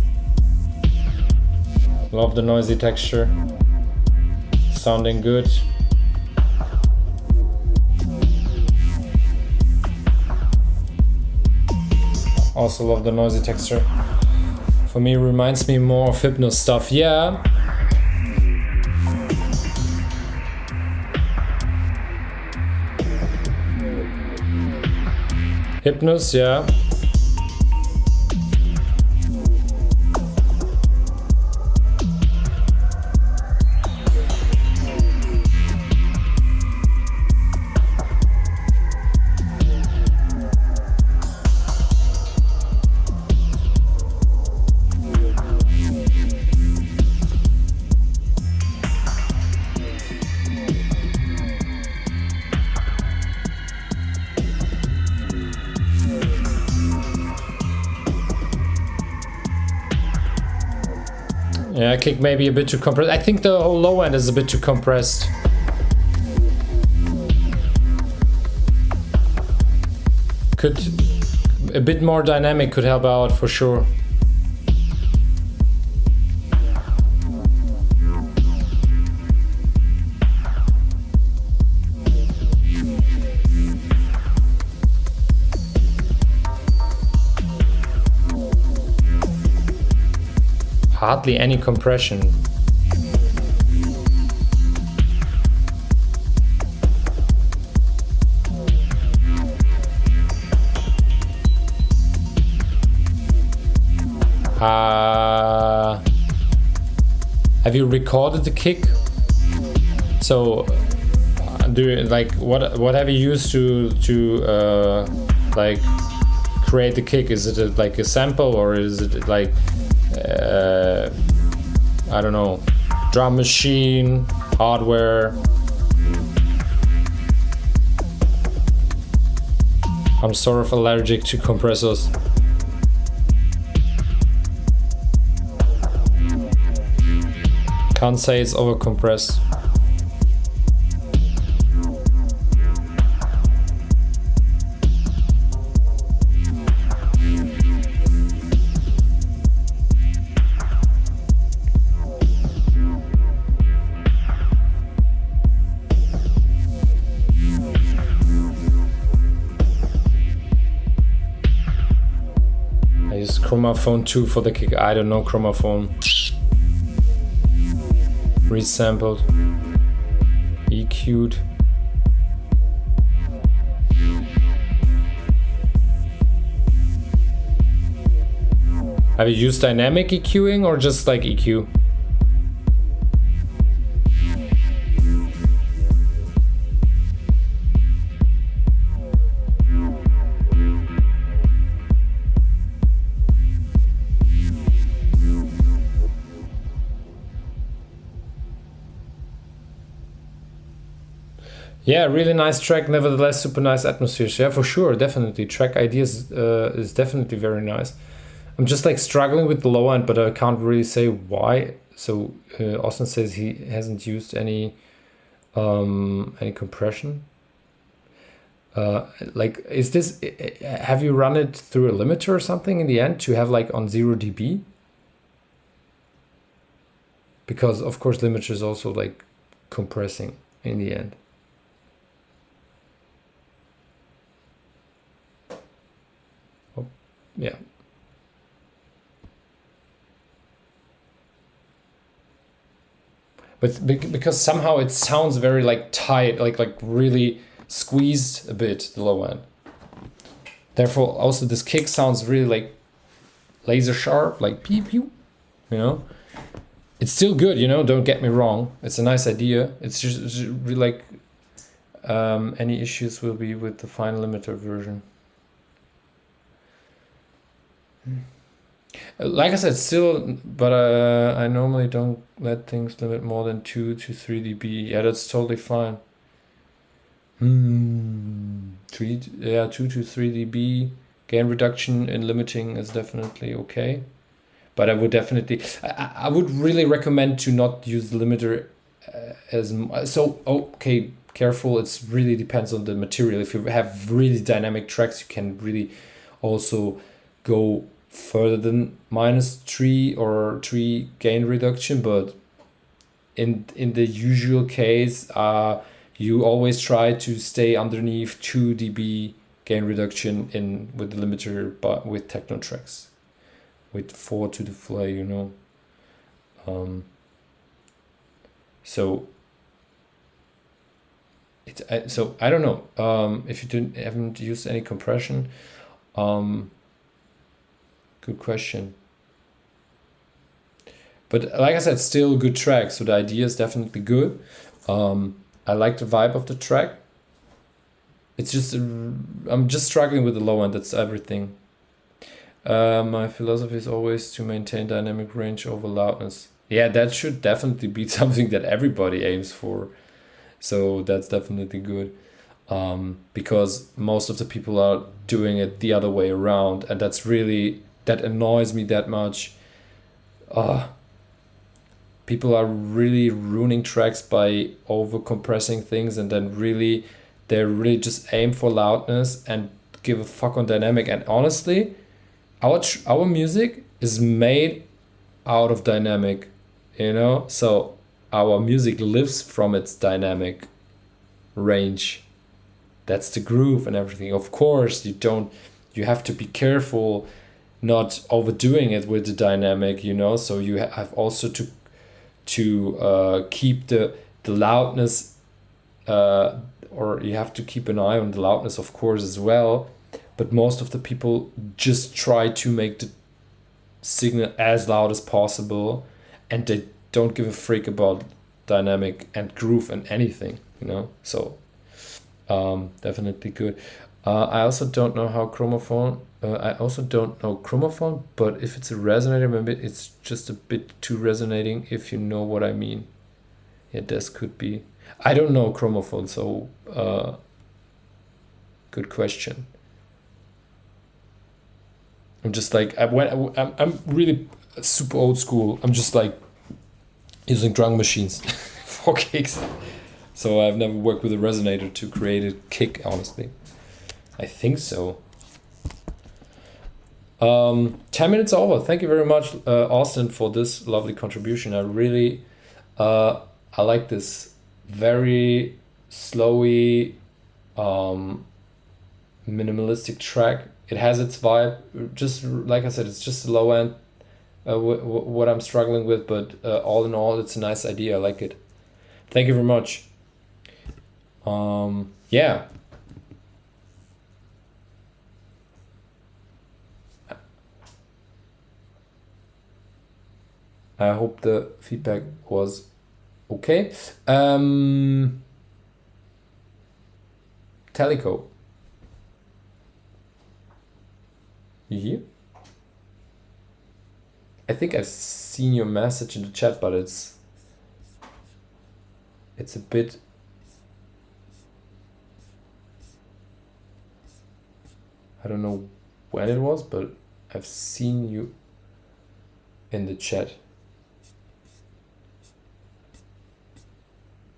Love the noisy texture. Sounding good. Also love the noisy texture. For me, it reminds me more of Hypno stuff. Yeah. Hypnos, yeah. Yeah, kick maybe a bit too compressed. I think the whole low end is a bit too compressed. Could a bit more dynamic could help out for sure. Hardly any compression. Have you recorded the kick? So, do you, like what have you used to like create the kick? Is it like a sample or is it like I don't know, drum machine, hardware? I'm sort of allergic to compressors. Can't say it's overcompressed. I use Chromaphone 2 for the kick. I don't know Chromaphone. Resampled, EQ'd. Have you used dynamic EQing or just like EQ? Yeah, really nice track, nevertheless super nice atmosphere. Yeah, for sure, definitely. Track ideas is definitely very nice. I'm just like struggling with the low end, but I can't really say why. So Austin says he hasn't used any compression. Like, is this? Have you run it through a limiter or something in the end to have like on 0 dB? Because of course limiter is also like compressing in the end. Oh, yeah. But because somehow it sounds very like tight, like really squeezed a bit, the low end. Therefore also this kick sounds really like laser sharp, like pew pew, you know. It's still good, you know, don't get me wrong. It's a nice idea. It's just really like any issues will be with the final limiter version. Like I said, still, but I normally don't let things limit more than 2 to 3 dB. Yeah, that's totally fine. 2 to 3 dB gain reduction in limiting is definitely okay. But I would definitely, I would really recommend to not use the limiter so okay, careful. It's really depends on the material. If you have really dynamic tracks, you can really also go further than -3 or 3 gain reduction, but in the usual case you always try to stay underneath 2 dB gain reduction with the limiter, but with techno tracks with 4 to the fly, you know. So I don't know if you haven't used any compression. Good question. But like I said, still good track. So the idea is definitely good. I like the vibe of the track. It's just I'm just struggling with the low end. That's everything. My philosophy is always to maintain dynamic range over loudness. Yeah, that should definitely be something that everybody aims for. So that's definitely good. Because most of the people are doing it the other way around, and that annoys me that much. People are really ruining tracks by over compressing things, and then they really just aim for loudness and give a fuck on dynamic. And honestly, our music is made out of dynamic, you know. So our music lives from its dynamic range. That's the groove and everything. Of course, you have to be careful not overdoing it with the dynamic, you know. So you have also to keep the loudness, or you have to keep an eye on the loudness, of course, as well. But most of the people just try to make the signal as loud as possible, and they don't give a freak about dynamic and groove and anything, you know. So definitely good. I also don't know how chromophone. I also don't know chromophone, but if it's a resonator, maybe it's just a bit too resonating, if you know what I mean. Yeah, this could be. I don't know chromophone, so good question. I'm just like, I'm really super old school. I'm just like using drum machines for kicks. So I've never worked with a resonator to create a kick, honestly. I think so. 10 minutes over. Thank you very much, Austin, for this lovely contribution. I really, I like this very slowy, minimalistic track. It has its vibe. Just like I said, it's just the low end, what I'm struggling with, but all in all, it's a nice idea. I like it. Thank you very much. Yeah. I hope the feedback was okay. Teleco. You here? I think I've seen your message in the chat, but it's a bit. I don't know when it was, but I've seen you in the chat.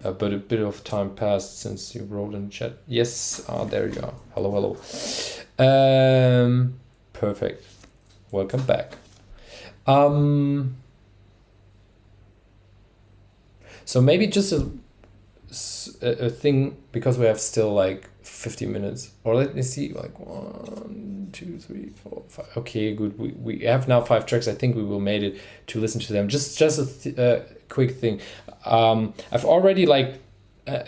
But a bit of time passed since you wrote in the chat. Yes, there you are. Hello. Perfect. Welcome back. So maybe just a thing, because we have still like 50 minutes, or let me see, like 1, 2, 3, 4, 5. Okay, good. We have now 5 tracks. I think we will made it to listen to them. Just a quick thing. I've already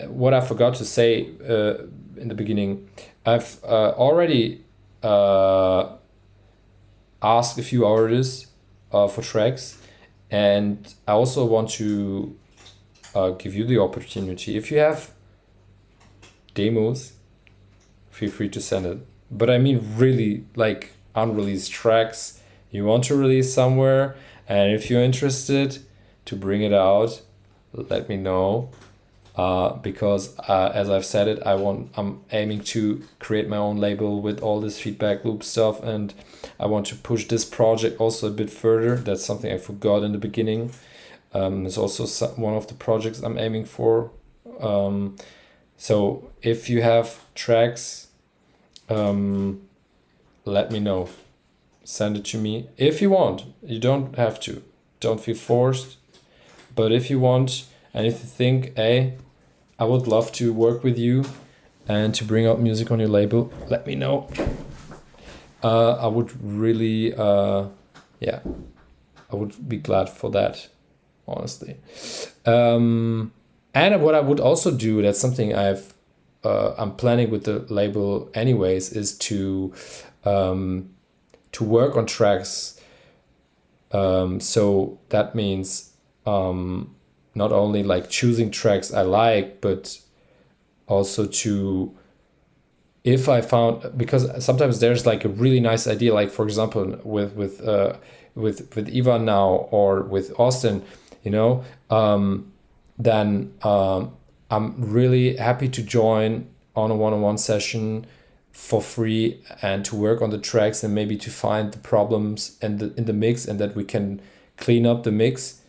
what I forgot to say in the beginning. I've already asked a few artists for tracks, and I also want to give you the opportunity. If you have demos, feel free to send it. But I mean really like unreleased tracks you want to release somewhere, and if you're interested to bring it out, let me know. Because as I've said it, I'm aiming to create my own label with all this feedback loop stuff, and I want to push this project also a bit further. That's something I forgot in the beginning. It's also one of the projects I'm aiming for. So if you have tracks, let me know. Send it to me if you want. You don't have to. Don't feel forced. But if you want, and if you think, hey, I would love to work with you and to bring out music on your label, let me know. I would really, I would be glad for that, honestly. And what I would also do, that's something I'm planning with the label anyways, is to work on tracks. So that means not only like choosing tracks I like, but also to, if I found, because sometimes there's like a really nice idea, like for example with Ivan now, or with Austin, then I'm really happy to join on a one-on-one session for free and to work on the tracks, and maybe to find the problems in the mix, and that we can clean up the mix,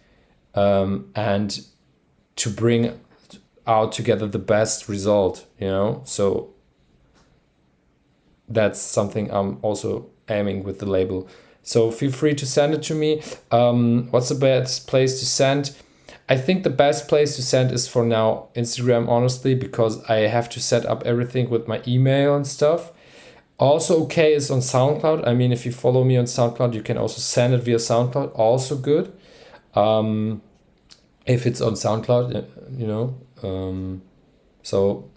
and to bring out together the best result, so that's something I'm also aiming with the label. So feel free to send it to me. What's the best place to send? I think the best place to send is for now Instagram, honestly, because I have to set up everything with my email and stuff. Also okay is on SoundCloud. I mean, if you follow me on SoundCloud, you can also send it via SoundCloud. Also good. If it's on SoundCloud, so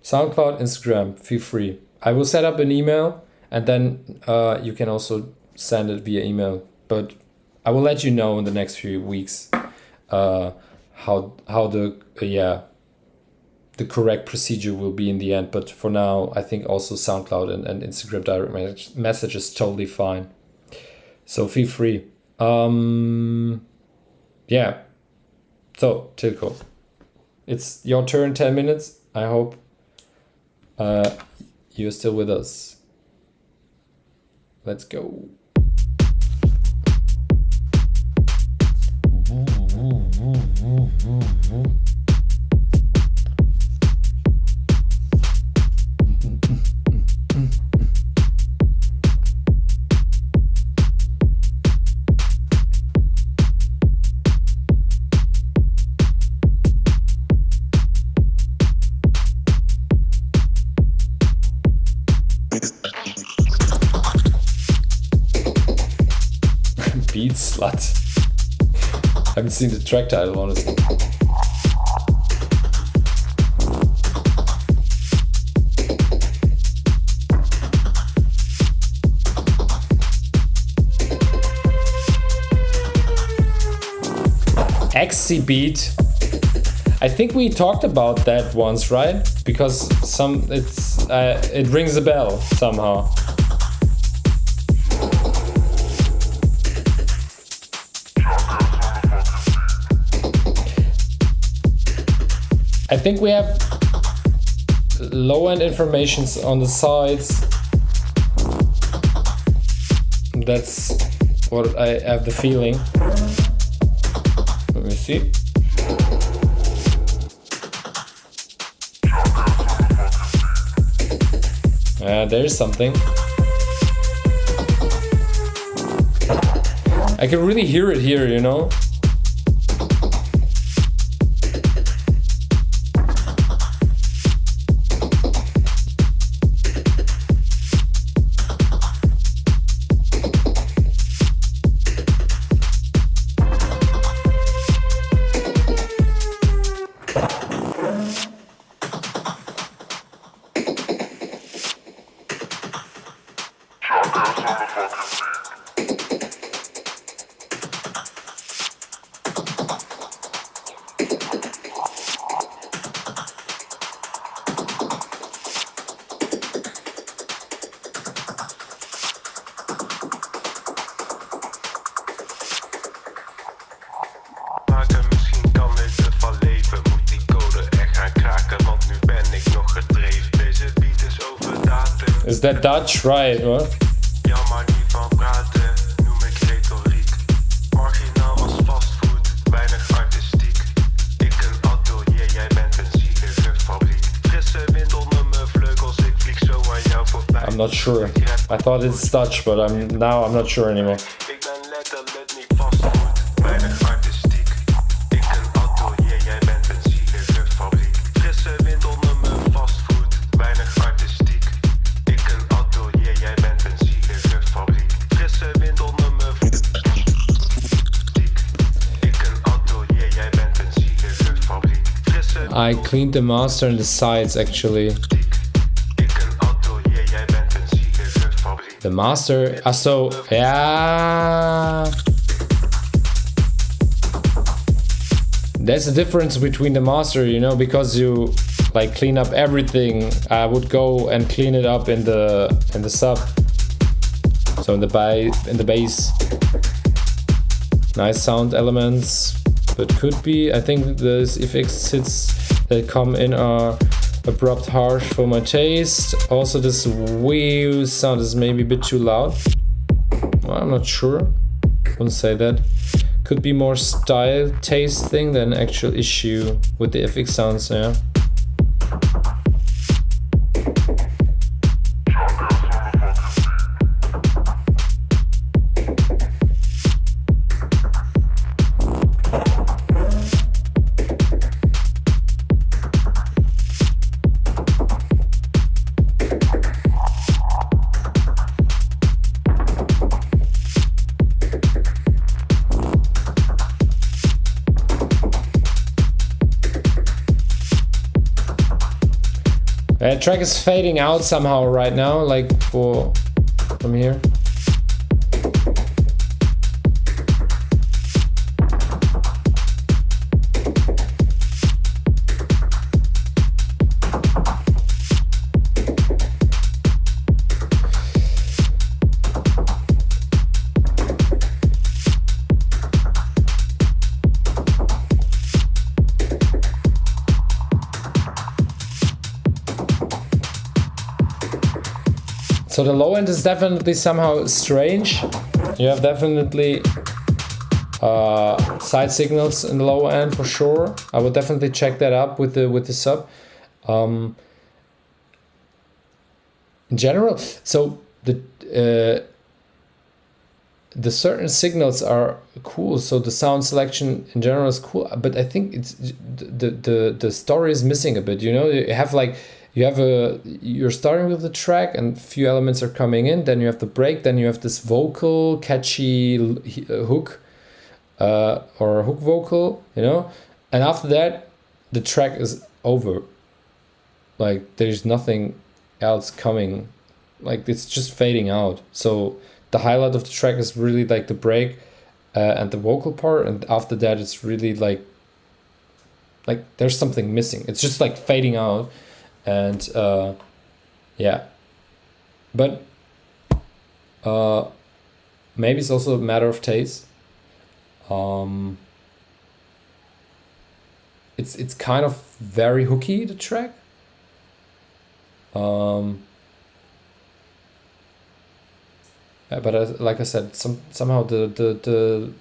SoundCloud, Instagram, feel free. I will set up an email, and then you can also send it via email. But I will let you know in the next few weeks how the correct procedure will be in the end. But for now, I think also SoundCloud and Instagram direct message is totally fine. So feel free. Yeah. So Tilko, it's your turn. 10 minutes. I hope you're still with us. Let's go. Beat Slut. Haven't seen the track title, honestly. XC Beat. I think we talked about that once, right? Because it rings a bell somehow. I think we have low-end information on the sides. That's what I have the feeling. Let me see. There's something. I can really hear it here, you know? Is that Dutch? Right, what? Ja, maar niet van praten, noem ik retoriek. Marginaal als fastfood, weinig artistiek. Ik een atelier, jij bent een zielige fabriek. Frisse wind onder mijn vleugels, ik vlieg zo aan jou voorbij. I'm not sure. I thought it's Dutch, but I'm not sure anymore. Ik ben letterlijk niet fastfood, weinig artistiek. Ik een atelier, jij bent een zielige fabriek. Frisse wind onder mijn fastfood, weinig artistiek. Jij bent een zielige fabriek. Frisse wind onder me. Ik een atelier, jij bent een zielige fabriek. I cleaned the master and the sides actually. Ik een atelier, jij bent een zielige fabriek. The master. So yeah. There's a difference between the master, you know, because you like clean up everything. I would go and clean it up in the sub. So in the bass. Nice sound elements, but could be. I think the effects hits that come in are abrupt, harsh for my taste. Also, this wee sound is maybe a bit too loud. Well, I'm not sure. Wouldn't say that. Could be more style taste thing than actual issue with the FX sounds. Yeah. The track is fading out somehow right now, like from here. So the low end is definitely somehow strange. You have definitely side signals in the low end for sure. I would definitely check that up with the sub. In general, so the certain signals are cool, so the sound selection in general is cool, but I think it's the story is missing a bit. You're starting with the track and few elements are coming in, then you have the break, then you have this vocal catchy hook or hook vocal, and after that the track is over. Like there's nothing else coming, like it's just fading out. So the highlight of the track is really like the break and the vocal part, and after that it's really like there's something missing. It's just like fading out, and yeah. But maybe it's also a matter of taste. It's kind of very hooky, the track. But like I said, somehow the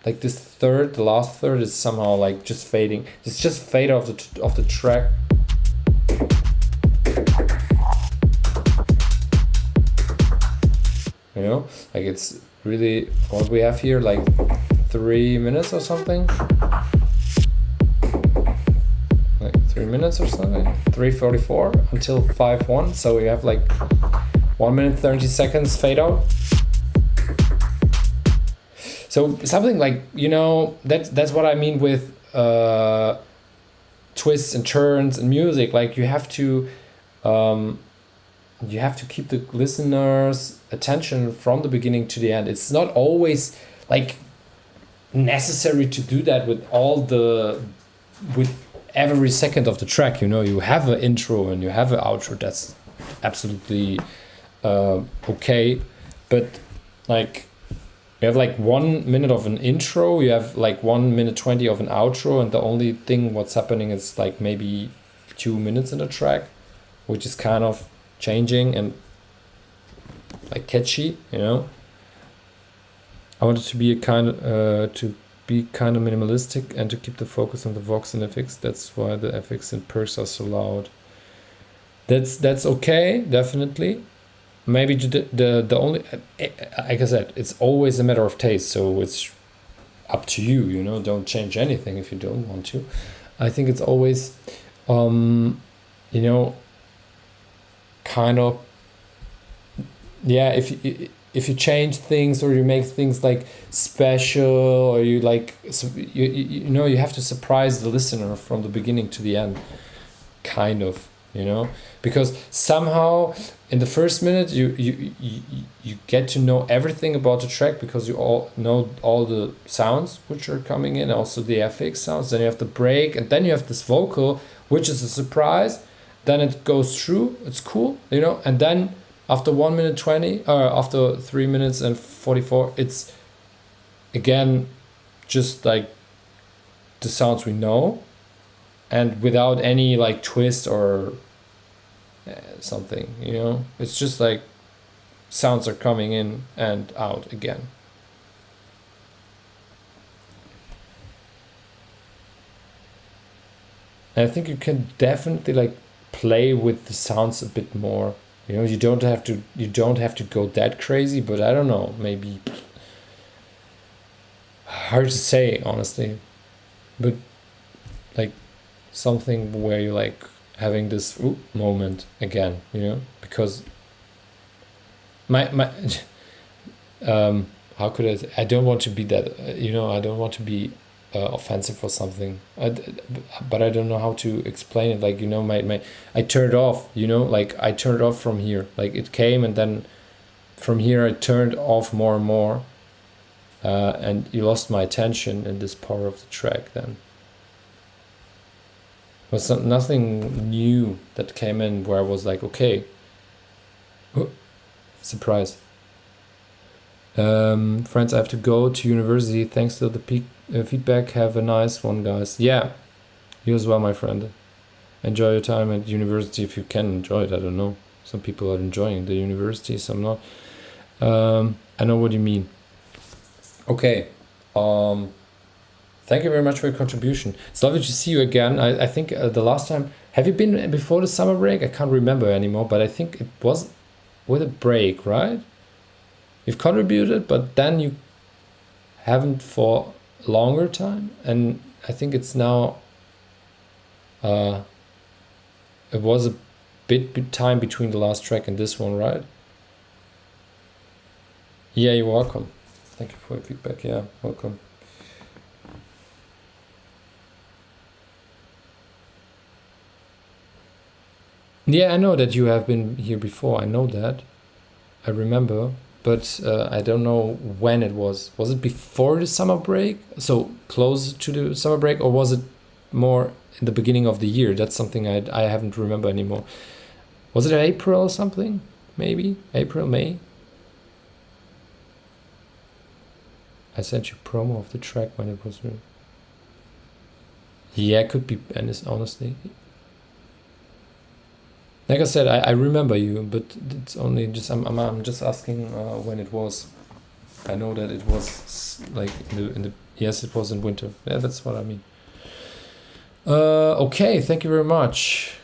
like this third, the last third is somehow like just fading. It's just fade off the track. Like it's really what we have here, like 3 minutes or something. Like 3 minutes or something. 3:44 until 5:1. So we have like 1 minute 30 seconds fade out. So something like, that's what I mean with twists and turns in music. Like you have to keep the listener's attention from the beginning to the end. It's not always like necessary to do that with every second of the track. You have an intro and you have an outro. That's absolutely okay, but like you have like 1 minute of an intro, you have like 1 minute 20 of an outro, and the only thing what's happening is like maybe 2 minutes in the track, which is kind of changing and like catchy. I wanted to be kind of minimalistic and to keep the focus on the Vox and FX. That's why the FX and perks are so loud. That's okay, definitely. Maybe the only, like I said, it's always a matter of taste, so it's up to you. Don't change anything if you don't want to. I think it's always kind of, yeah, if you change things or you make things like special, or you like you have to surprise the listener from the beginning to the end, kind of. Because somehow in the first minute you get to know everything about the track, because you all know all the sounds which are coming in, also the FX sounds. Then you have the break, and then you have this vocal, which is a surprise. Then it goes through, it's cool, and then after 1 minute 20, or after 3 minutes and 44, it's again just like the sounds we know, and without any like twist or something. It's just like sounds are coming in and out again. And I think you can definitely like play with the sounds a bit more. You don't have to go that crazy, but I don't know, maybe hard to say, honestly. But like something where you like having this moment again, because my how could I don't want to be that, I don't want to be offensive or something, but I don't know how to explain it. Like, I turned off, like I turned off from here, like it came, and then from here I turned off more and more, and you lost my attention in this part of the track. Then was nothing new that came in where I was like, okay, surprise. Friends, I have to go to university. Thanks to the feedback. Have a nice one, guys. Yeah, you as well, my friend. Enjoy your time at university if you can enjoy it. I don't know. Some people are enjoying the university, some not. I know what you mean. Okay. Thank you very much for your contribution. It's lovely to see you again. I think the last time, have you been before the summer break? I can't remember anymore, but I think it was with a break, right? You've contributed, but then you haven't for a longer time, and I think it's now it was a bit time between the last track and this one, right? Yeah, you're welcome. Thank you for your feedback. Yeah, welcome. Yeah, I know that you have been here before. I know that. I remember. But I don't know when it was. Was it before the summer break? So close to the summer break? Or was it more in the beginning of the year? That's something I haven't remember anymore. Was it April or something? Maybe? April, May? I sent you promo of the track when it was... Yeah, it could be Venice, honestly. Like I said, I remember you, but it's only just I'm just asking when it was. I know that it was like in the yes, it was in winter. Yeah, that's what I mean. Okay, thank you very much.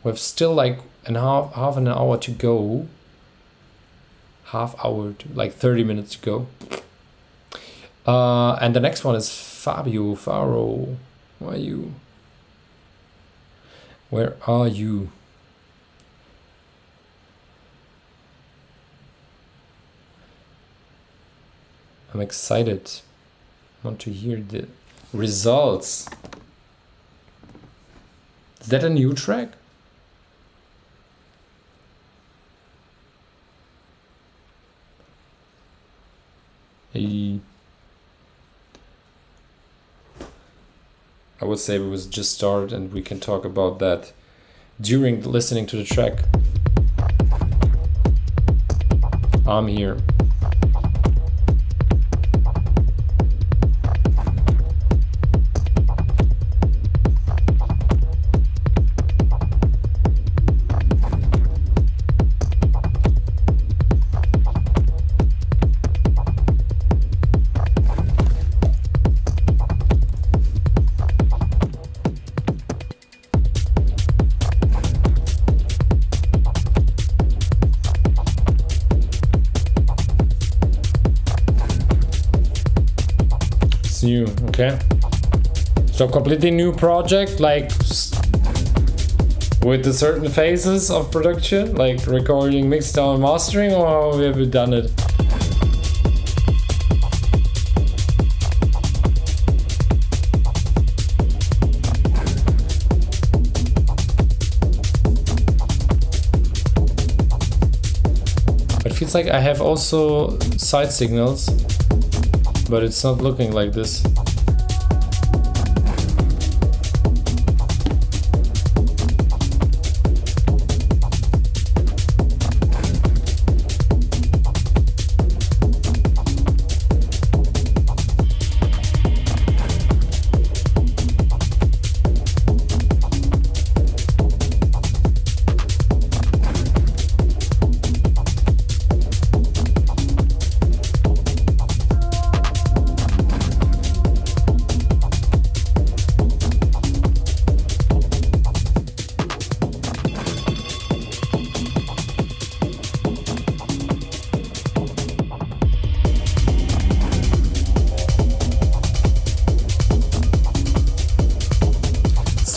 We have still like half an hour to go. Half hour to like 30 minutes to go. And the next one is Fabio Faro. Where are you? Where are you? I'm excited. I want to hear the results. Is that a new track? Hey. I would say we was just started and we can talk about that during listening to the track. I'm here. New, okay, so completely new project, like with the certain phases of production, like recording, mixdown, mastering, or how have you done it? It feels like I have also side signals, but it's not looking like this.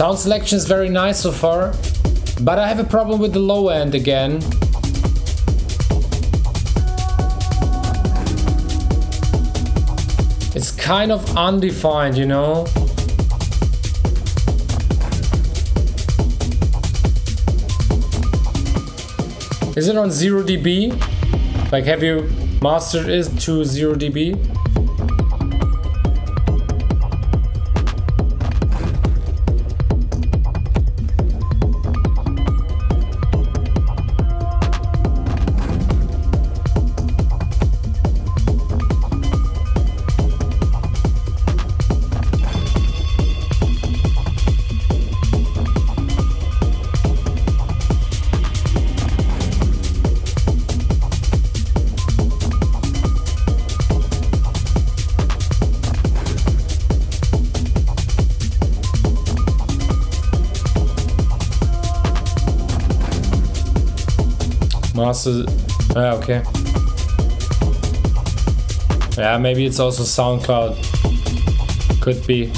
Sound selection is very nice so far, but I have a problem with the low end again. It's kind of undefined, you know? Is it on 0 dB? Like, have you mastered it to 0 dB? Master. Okay. Yeah, maybe it's also SoundCloud. Could be.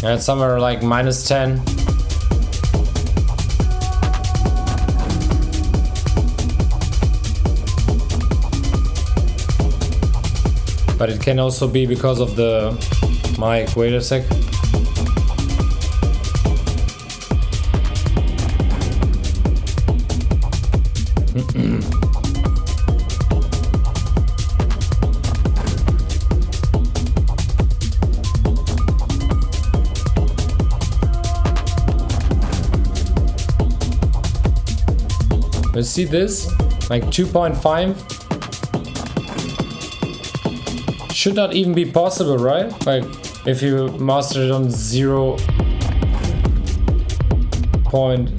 And somewhere like -10. But it can also be because of the mic. Wait a sec. You see this? Like 2.5? Should not even be possible, right? Like if you master it on 0 point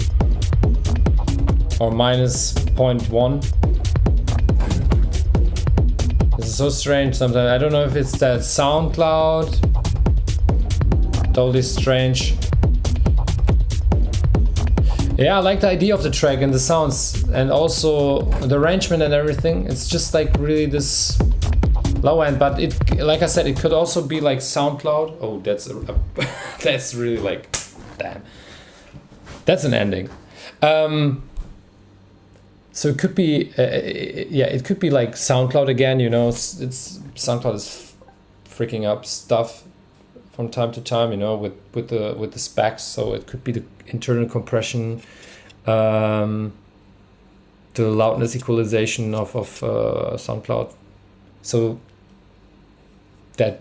or -0.1. This is so strange sometimes. I don't know if it's that SoundCloud. Totally strange. Yeah, I like the idea of the track and the sounds and also the arrangement and everything. It's just like really this low end, but it, like I said, it could also be like SoundCloud. Oh, that's that's really like, damn. That's an ending. So it could be, yeah, it could be like SoundCloud again. You know, it's SoundCloud is freaking up stuff from time to time. You know, with the specs. So it could be the internal compression, the loudness equalization of SoundCloud. So that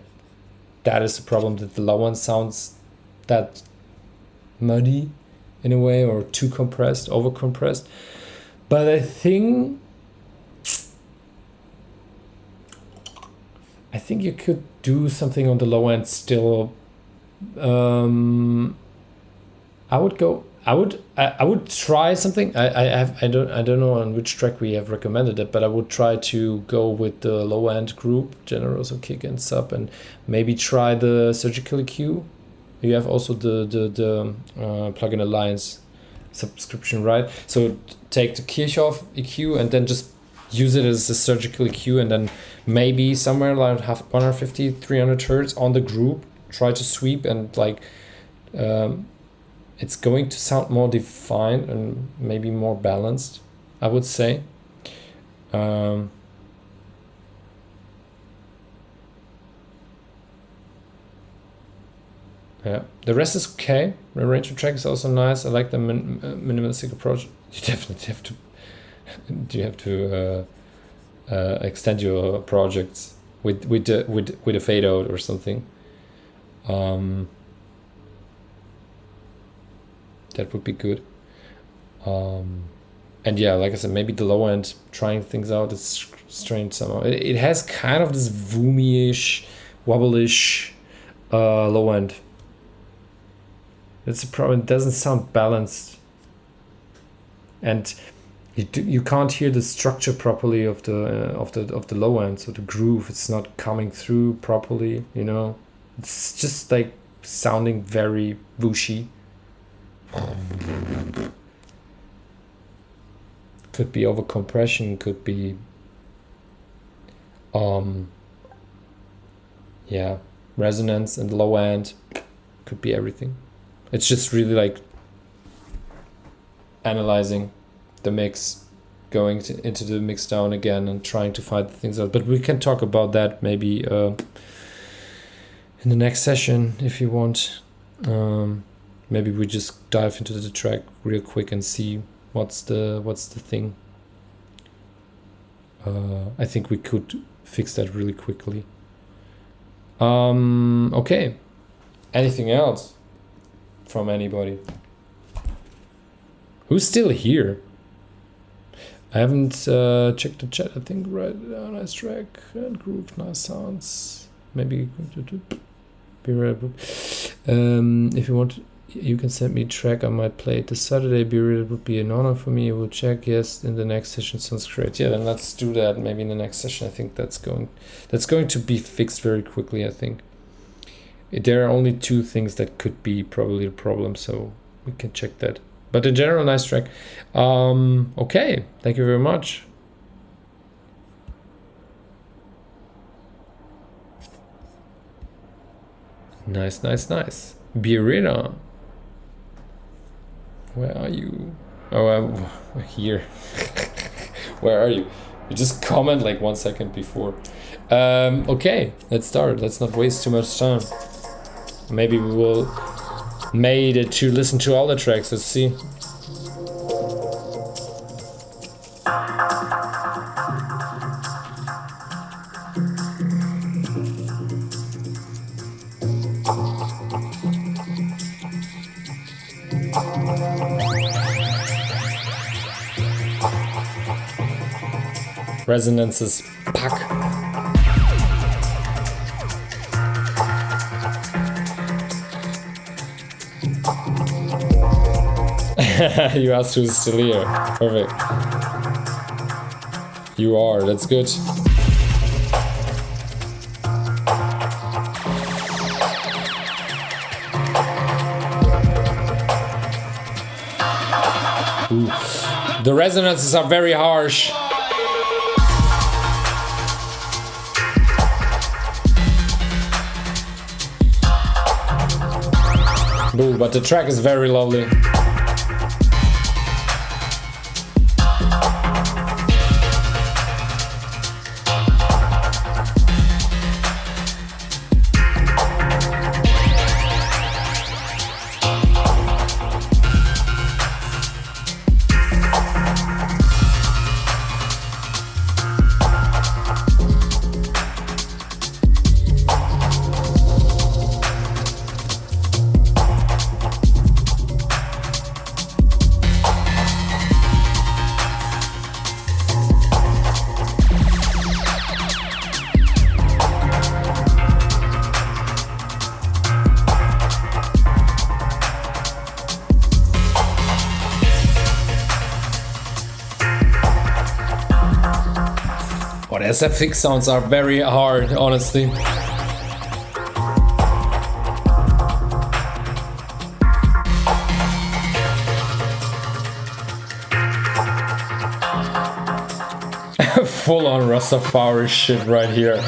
is the problem, that the low end sounds that muddy in a way, or too compressed, over compressed. But I think you could do something on the low end still. I would try something. I don't know on which track we have recommended it, but I would try to go with the low end group, Generoso Kick and Sub, and maybe try the Surgical EQ. You have also the Plugin Alliance subscription, right? So take the Kirchhoff EQ and then just use it as a Surgical EQ, and then maybe somewhere like 150, 300 hertz on the group. Try to sweep and like. It's going to sound more defined and maybe more balanced, I would say. Yeah, the rest is okay. The range of track is also nice. I like the minimalistic approach. You definitely have to. You have to extend your projects with a fade out or something. That would be good. And yeah, like I said, maybe the low end, trying things out, is strange somehow. It has kind of this voomy-ish, wobble-ish low end. That's a problem. It doesn't sound balanced, and you can't hear the structure properly of the low end. So the groove, it's not coming through properly. You know, it's just like sounding very whooshy. Could be over compression, could be yeah, resonance in the low end. could be everything. It's just really like analyzing the mix, going into the mix down again and trying to find things out. But we can talk about that maybe in the next session if you want. Maybe we just dive into the track real quick and see what's the thing. I think we could fix that really quickly. Okay. Anything else from anybody? Who's still here? I haven't checked the chat. I think right now, nice track and groove, nice sounds. Maybe be right. If you want, you can send me a track. I might play it this Saturday. Be real, it would be an honor for me. I will check. Yes, in the next session. Sounds great. Yeah, then let's do that. Maybe in the next session. I think that's going to be fixed very quickly. I think there are only two things that could be probably the problem, so we can check that. But in general, nice track. Okay, thank you very much. Nice. Birina. Where are you? Oh, I'm here. Where are you? You just comment like 1 second before. Okay, let's start. Let's not waste too much time. Maybe we will made it to listen to all the tracks. Let's see. Resonances pack. You asked who's still here. Perfect. You are, that's good. Ooh. The resonances are very harsh. Ooh, but the track is very lovely. SFX sounds are very hard, honestly. Full on Rastafari shit right here.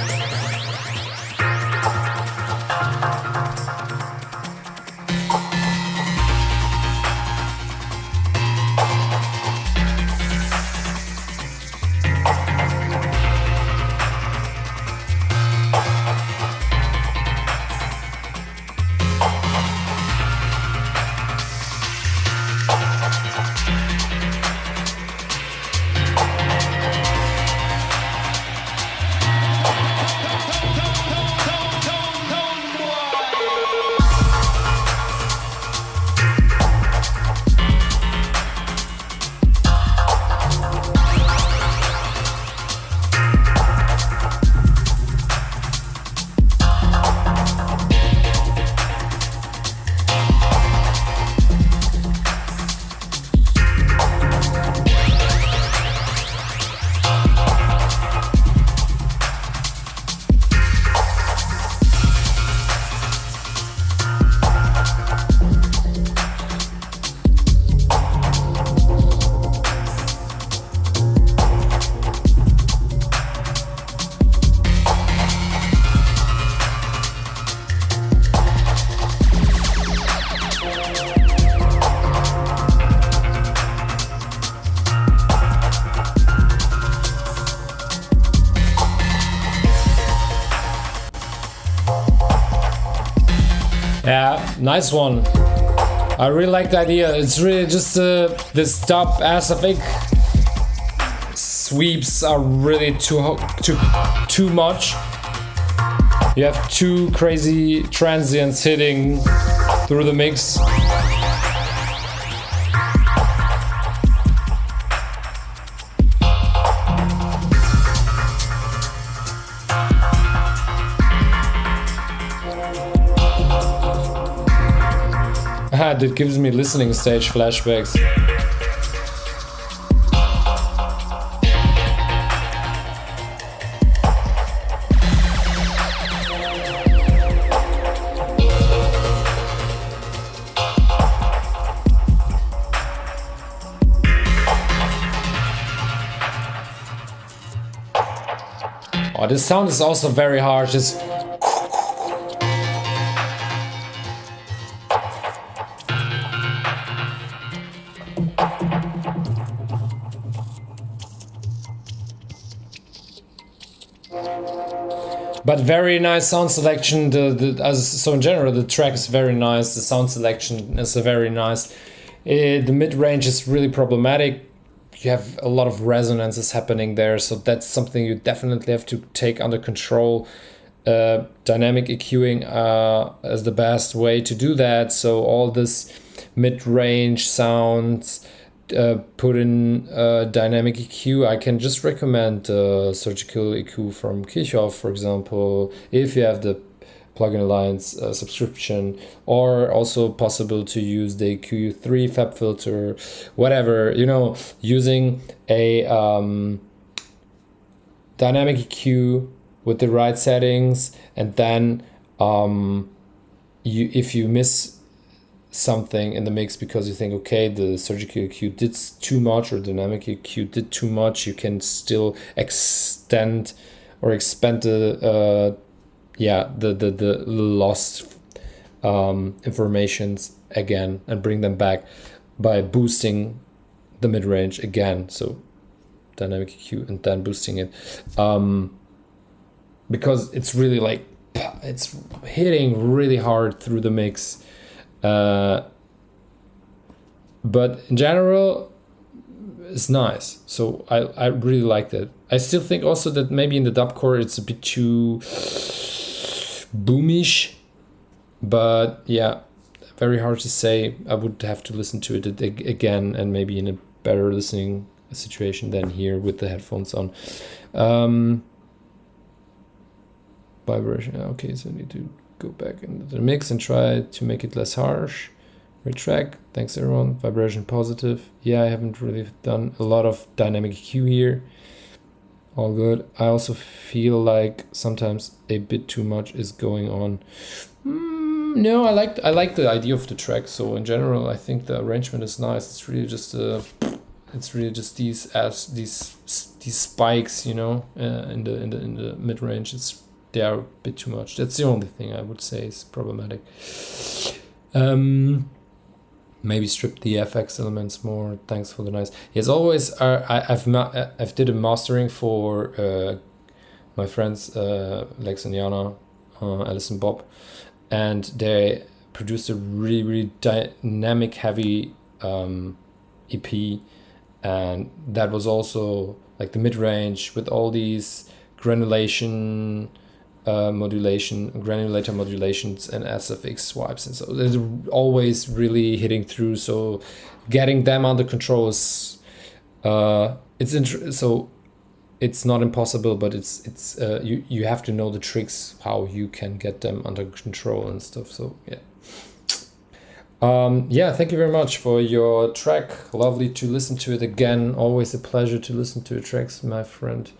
Yeah, nice one. I really like the idea. It's really just this dub SFX sweeps are really too much. You have two crazy transients hitting through the mix. That gives me listening stage flashbacks. Oh, this sound is also very harsh. It's but very nice sound selection. So in general, the track is very nice. The sound selection is very nice. The mid range is really problematic. You have a lot of resonances happening there, so that's something you definitely have to take under control. Dynamic EQing is the best way to do that. So all this mid range sounds. Put in dynamic EQ. I can just recommend Surgical EQ from Kirchhoff, for example, if you have the Plugin Alliance subscription, or also possible to use the EQ3 Fab filter, whatever, using a dynamic EQ with the right settings, and then if you miss something in the mix because you think, okay, the surgical EQ did too much or dynamic EQ did too much, you can still extend or expand the lost informations again and bring them back by boosting the mid-range again. So dynamic EQ and then boosting it, because it's really like it's hitting really hard through the mix. But in general, it's nice. So I really liked it. I still think also that maybe in the dubcore it's a bit too boomish. But yeah, very hard to say. I would have to listen to it again and maybe in a better listening situation than here with the headphones on. Vibration. Okay, so I need to go back into the mix and try to make it less harsh. Retrack. Thanks everyone. Vibration positive. Yeah, I haven't really done a lot of dynamic EQ here. All good. I also feel like sometimes a bit too much is going on. No, I like the idea of the track. So in general, I think the arrangement is nice. It's really just these spikes, in the mid range. They are a bit too much. That's the only thing I would say is problematic. Maybe strip the FX elements more. Thanks for the nice. As always, I've did a mastering for my friends Lex and Jana, Alice and Bob, and they produced a really, really dynamic heavy EP, and that was also like the mid range with all these granulator modulations and SFX swipes, and so they're always really hitting through. So getting them under control is so it's not impossible, but it's you have to know the tricks how you can get them under control and stuff. So yeah, thank you very much for your track. Lovely to listen to it again. Always a pleasure to listen to your tracks, my friend.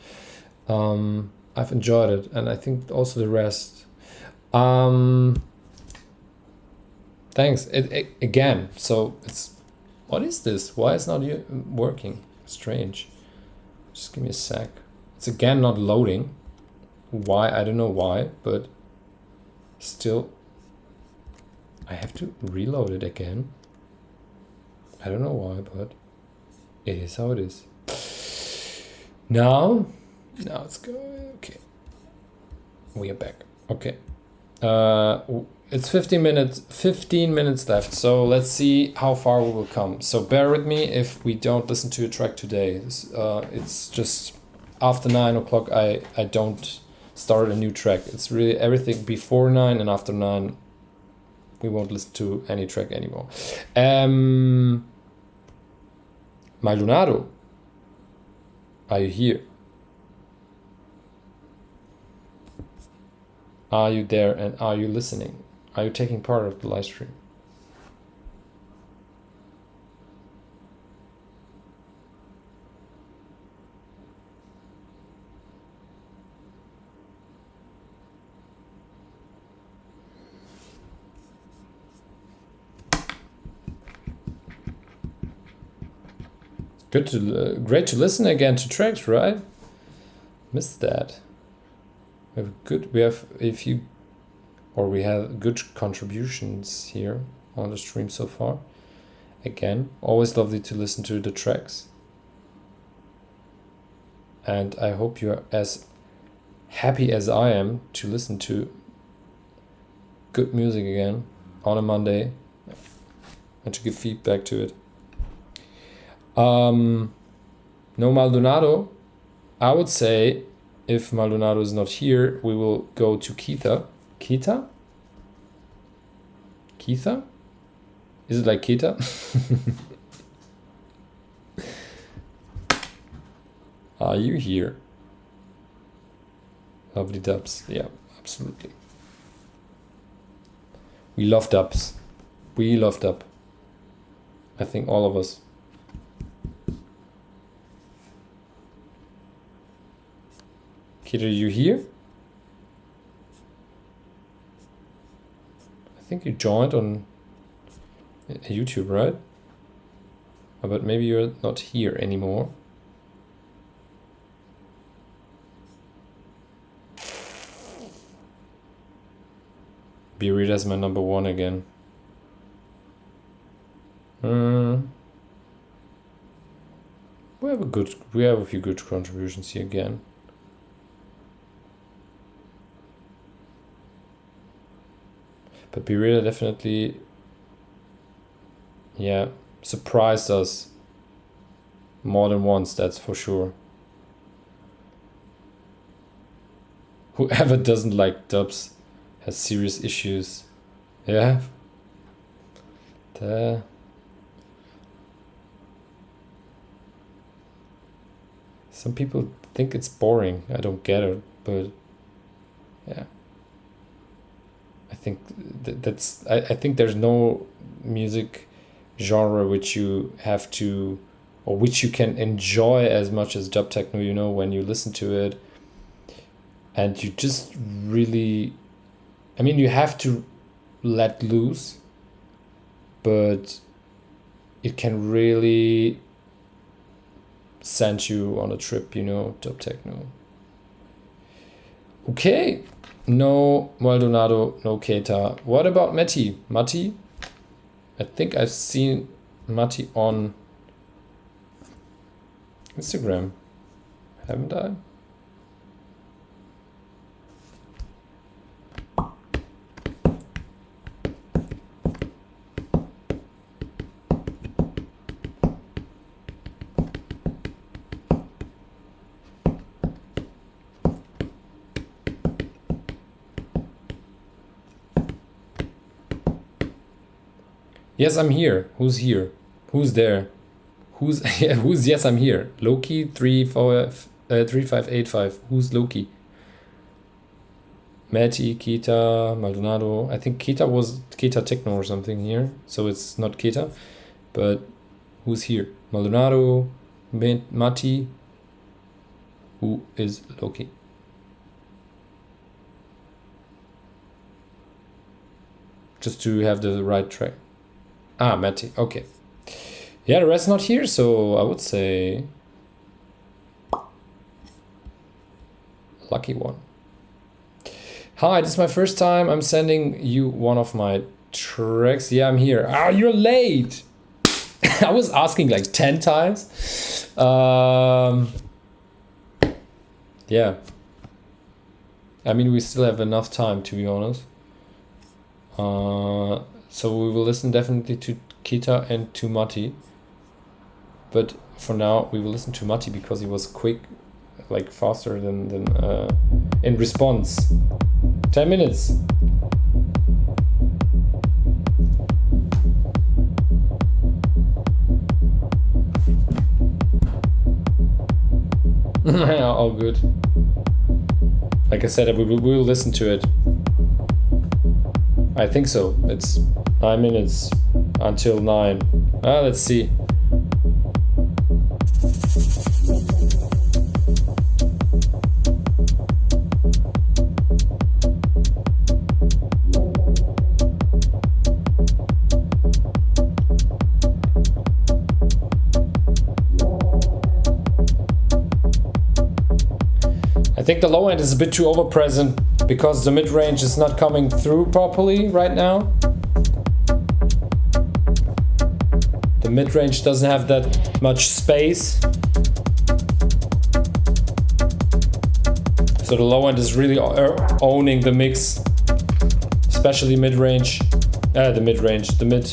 I've enjoyed it, and I think also the rest. Thanks. Again, so it's... What is this? Why is not working? Strange. Just give me a sec. It's again not loading. Why? I don't know why, but still... I have to reload it again. I don't know why, but it is how it is. Now it's going. Okay, we are back. Okay, It's 15 minutes left, so let's see how far we will come. So bear with me if we don't listen to a track today. It's just after 9 o'clock I don't start a new track. It's really everything before 9, and after 9 we won't listen to any track anymore. Maldonado, are you here? Are you there, and are you listening? Are you taking part of the live stream? Great to listen again to tracks, right? Missed that. We have good contributions here on the stream so far. Again, always lovely to listen to the tracks. And I hope you're as happy as I am to listen to good music again on a Monday and to give feedback to it. No Maldonado. I would say if Maldonado is not here, we will go to Keita. Keita? Keita? Is it like Keita? Are you here? Lovely dubs. Yeah, absolutely. We love dubs. We love dub. I think all of us. Keita, are you here? I think you joined on YouTube, right? But maybe you're not here anymore. Birita's my number one again. We have a few good contributions here again. But Birita definitely, yeah, surprised us more than once, that's for sure. Whoever doesn't like dubs has serious issues. Yeah. Some people think it's boring. I don't get it, but yeah. I think I think there's no music genre which you have to, or which you can enjoy as much as dub techno, you know, when you listen to it. And you just really, I mean, you have to let loose, but it can really send you on a trip, you know, dub techno. Okay. No Maldonado, no Keita. What about Matti? Matti? I think I've seen Matti on Instagram, haven't I? Yes, I'm here. Who's here? Who's there? Who's yes, I'm here. Loki 3585. Who's Loki? Matti, Keita, Maldonado. I think Keita was Keita Techno or something here, so it's not Keita. But who's here? Maldonado, Matti. Who is Loki? Just to have the right track. Ah, Matti, okay. Yeah, the rest not here, so I would say lucky one. Hi, this is my first time. I'm sending you one of my tracks. Yeah, I'm here. Ah, you're late. I was asking like 10 times. Yeah. I mean, we still have enough time, to be honest. So we will listen definitely to Kita and to Matti. But for now, we will listen to Matti because he was quick, like faster than in response. 10 minutes. All good. Like I said, we will listen to it. I think so. It's 9 minutes until 9. Let's see. I think the low end is a bit too overpresent because the mid-range is not coming through properly right now. The mid-range doesn't have that much space. So the low end is really owning the mix, especially mid-range. The mid.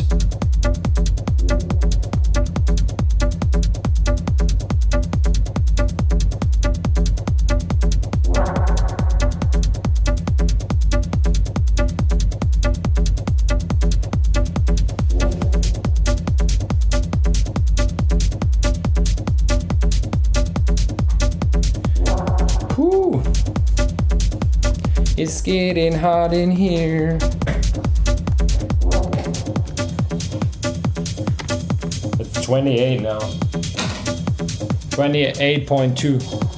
It's getting hot in here. It's 28 now. 28.2.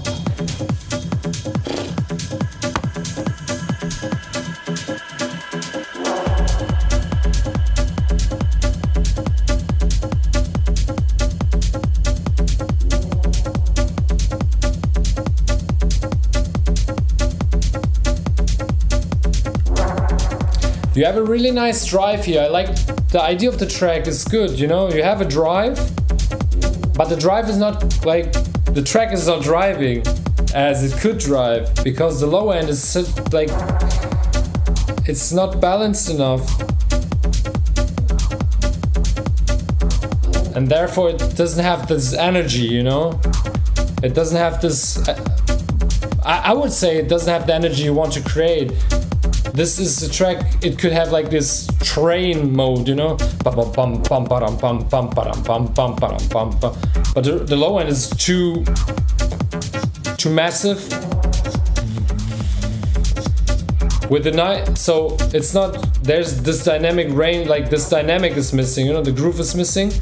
You have a really nice drive here. I like the idea of the track is good, you know? You have a drive, but the drive is not like, the track is not driving as it could drive because the low end is like, it's not balanced enough. And therefore it doesn't have this energy, you know? It doesn't have this, I would say it doesn't have the energy you want to create. This is a track, it could have like this train mode, you know? But the low end is too massive. With the night, so it's not, there's this dynamic range, like this dynamic is missing, you know, the groove is missing.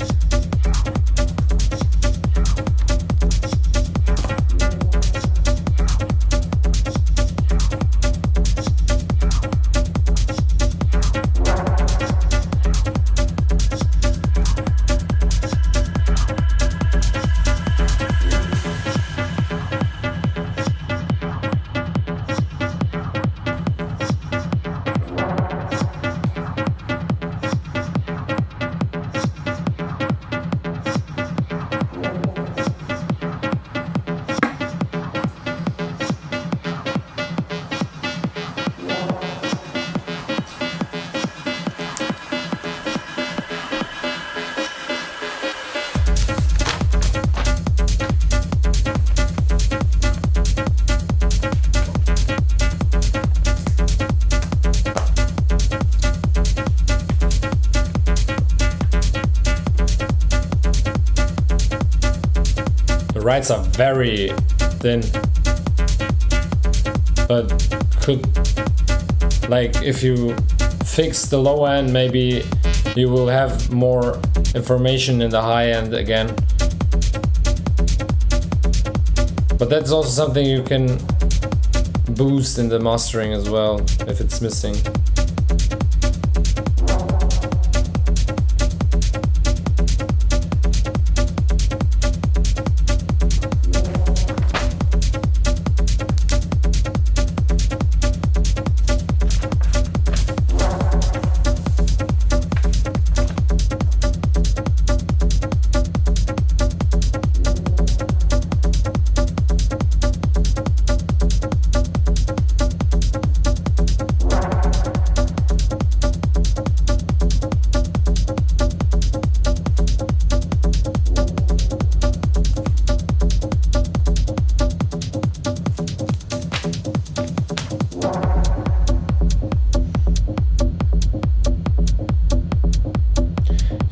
Rights are very thin, but could, like, if you fix the low end, maybe you will have more information in the high end again. But that's also something you can boost in the mastering as well if it's missing.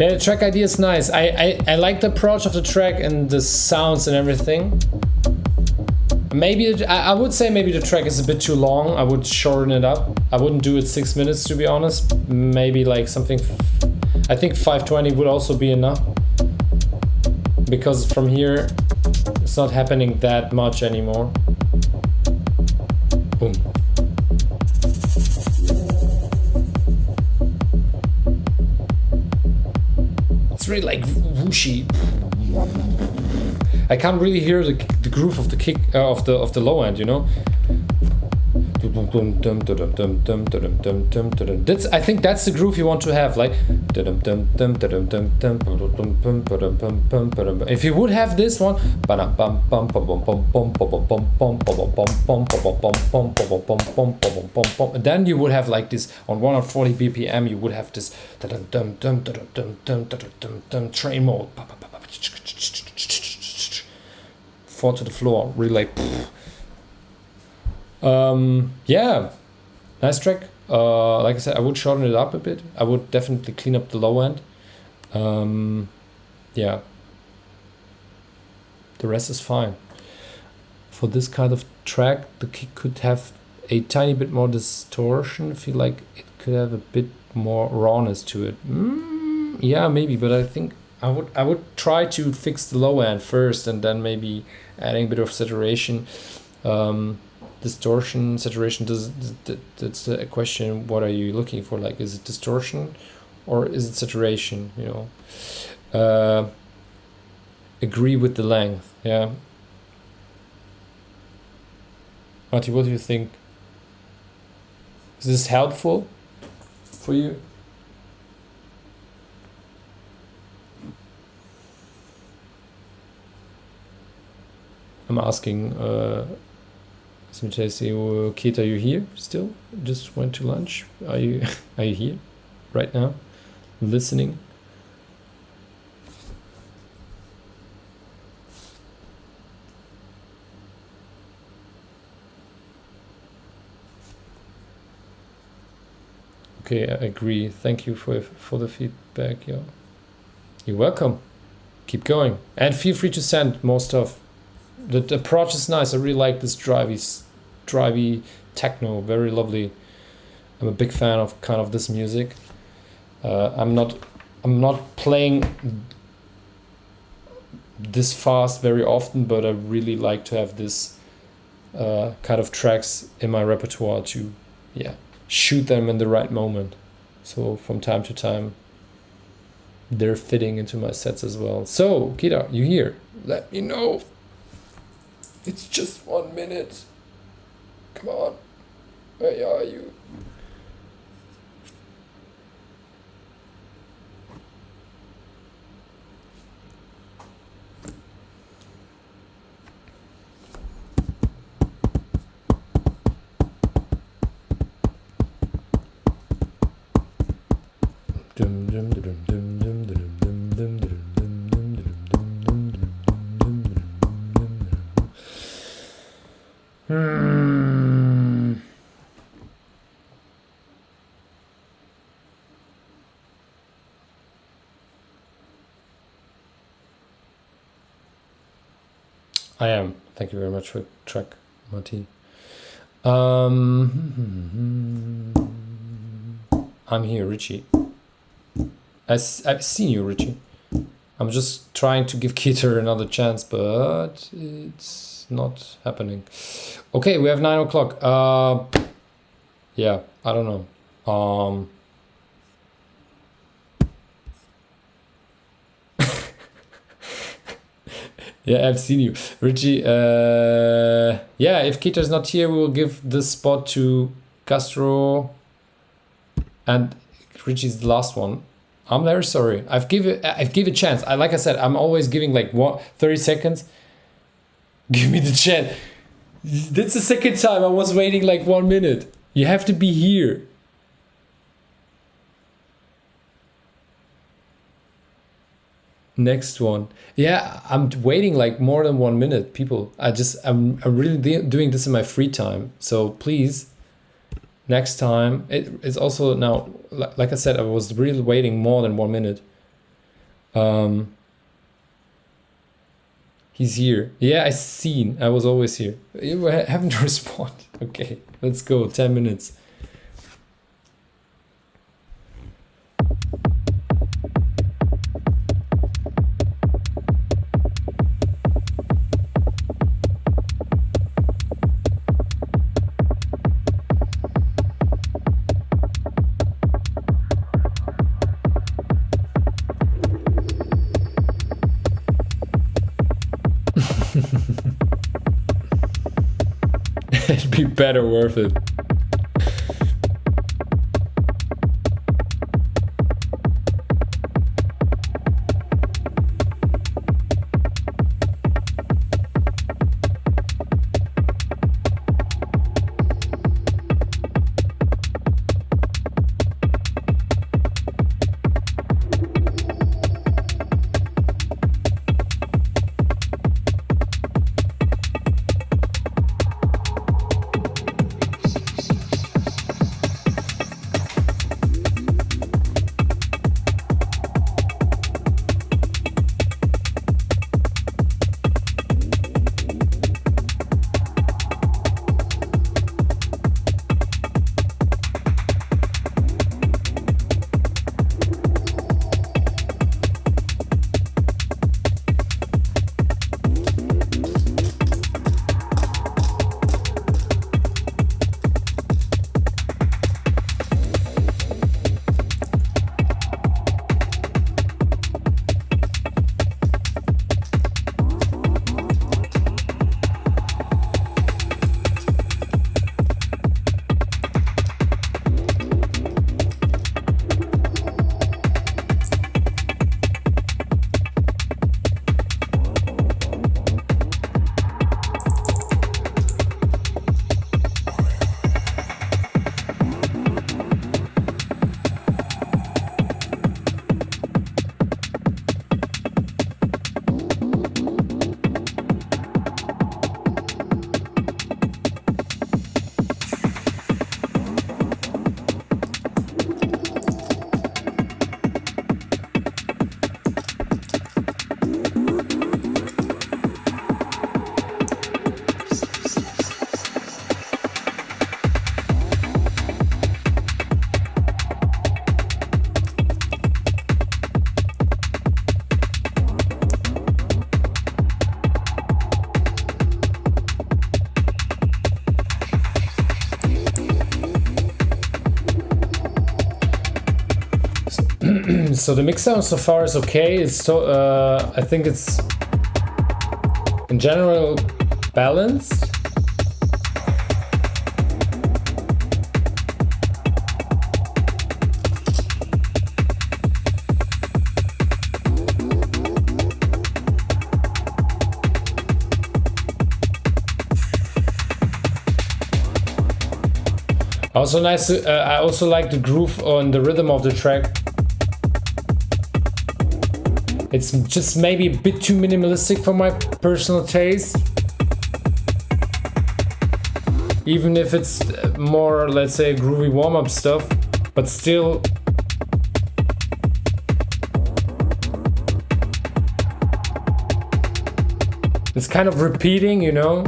Yeah, the track idea is nice. I like the approach of the track and the sounds and everything. Maybe I would say maybe the track is a bit too long. I would shorten it up. I wouldn't do it 6 minutes, to be honest. Maybe like something. I think 5:20 would also be enough, because from here it's not happening that much anymore. Boom. It's really like whooshy. I can't really hear the groove of the kick of the low end, you know. That's, I think that's the groove you want to have, like. If you would have this one, then you would have like this on 140 BPM. You would have this train mode. Fall to the floor, really like. Yeah, nice track. Like I said, I would shorten it up a bit. I would definitely clean up the low end. Yeah, the rest is fine. For this kind of track, the kick could have a tiny bit more distortion. I feel like it could have a bit more rawness to it. Yeah, maybe, but I think I would try to fix the low end first, and then maybe adding a bit of saturation. Distortion, saturation, that's the question. What are you looking for? Like, is it distortion or is it saturation? You know, agree with the length. Yeah, Marty, what do you think? Is this helpful for you? I'm asking. Kate, are you here still? Just went to lunch. Are you here right now, listening? Okay, I agree. Thank you for the feedback. Yeah, you're welcome. Keep going, and feel free to send more stuff. The approach is nice. I really like this drivey techno, very lovely. I'm a big fan of kind of this music. I'm not playing this fast very often, but I really like to have this kind of tracks in my repertoire to, yeah, shoot them in the right moment. So from time to time, they're fitting into my sets as well. So, Kita, you here? Let me know. It's just 1 minute. Come on. Where are you? I am. Thank you very much for track, Mati. I'm here, Richie. I've seen you, Richie. I'm just trying to give Keter another chance, but it's not happening. Okay, we have 9 o'clock. Yeah, I don't know. Yeah, I've seen you, Richie. Yeah, if Keter's not here, we will give this spot to Castro, and Richie's the last one. I'm very sorry. I've give a chance. Like I said, I'm always giving like 30 seconds. Give me the chance. That's the second time I was waiting like 1 minute. You have to be here. Next one. Yeah, I'm waiting like more than 1 minute, people. I'm really doing this in my free time. So please, next time. It's also now, like I said, I was really waiting more than 1 minute. He's here. Yeah, I seen. I was always here. You haven't responded. Okay, let's go. 10 minutes. It'd be better worth it. So the mix sound so far is okay. It's so I think it's in general balanced. Also nice. I also like the groove on the rhythm of the track. It's just maybe a bit too minimalistic for my personal taste. Even if it's more, let's say, groovy warm-up stuff, but still. It's kind of repeating, you know?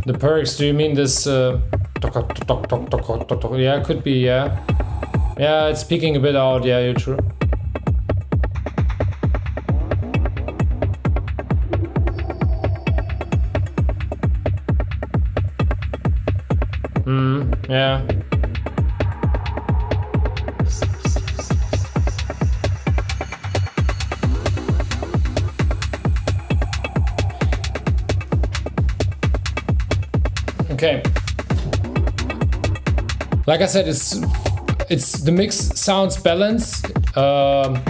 The perks, do you mean this yeah, could be, yeah. Yeah, it's peeking a bit out, yeah, you're true. Yeah. Okay. Like I said, it's the mix sounds balanced. The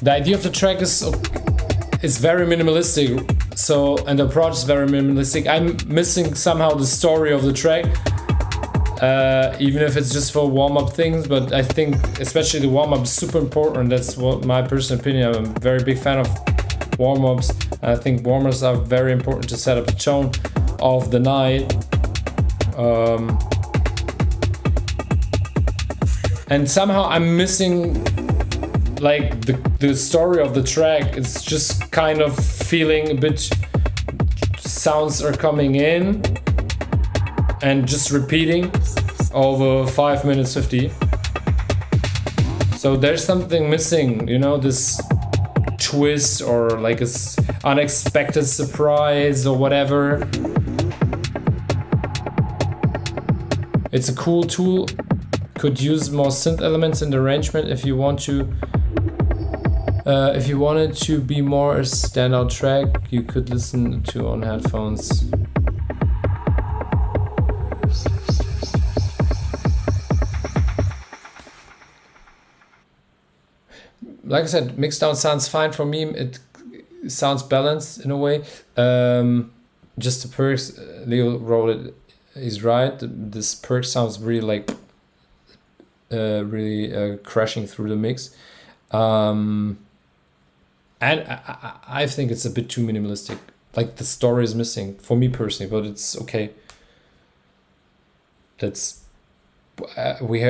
idea of the track is very minimalistic. So, and the approach is very minimalistic. I'm missing somehow the story of the track. even if it's just for warm-up things. But I think especially the warm-up is super important. That's what my personal opinion. I'm a very big fan of warm-ups. I think warm-ups are very important to set up the tone of the night. And somehow I'm missing like the story of the track. It's just kind of feeling a bit, sounds are coming in and just repeating over 5 minutes 50. So there's something missing, you know, this twist or like a unexpected surprise or whatever. It's a cool tool. Could use more synth elements in the arrangement if you want to. If you want it to be more a standout track, you could listen to on headphones. Like I said, mixdown sounds fine for me. It sounds balanced in a way. Just the perks, Leo wrote it, he's right. This perk sounds really like crashing through the mix. And I think it's a bit too minimalistic. Like the story is missing for me personally, but it's okay. That's we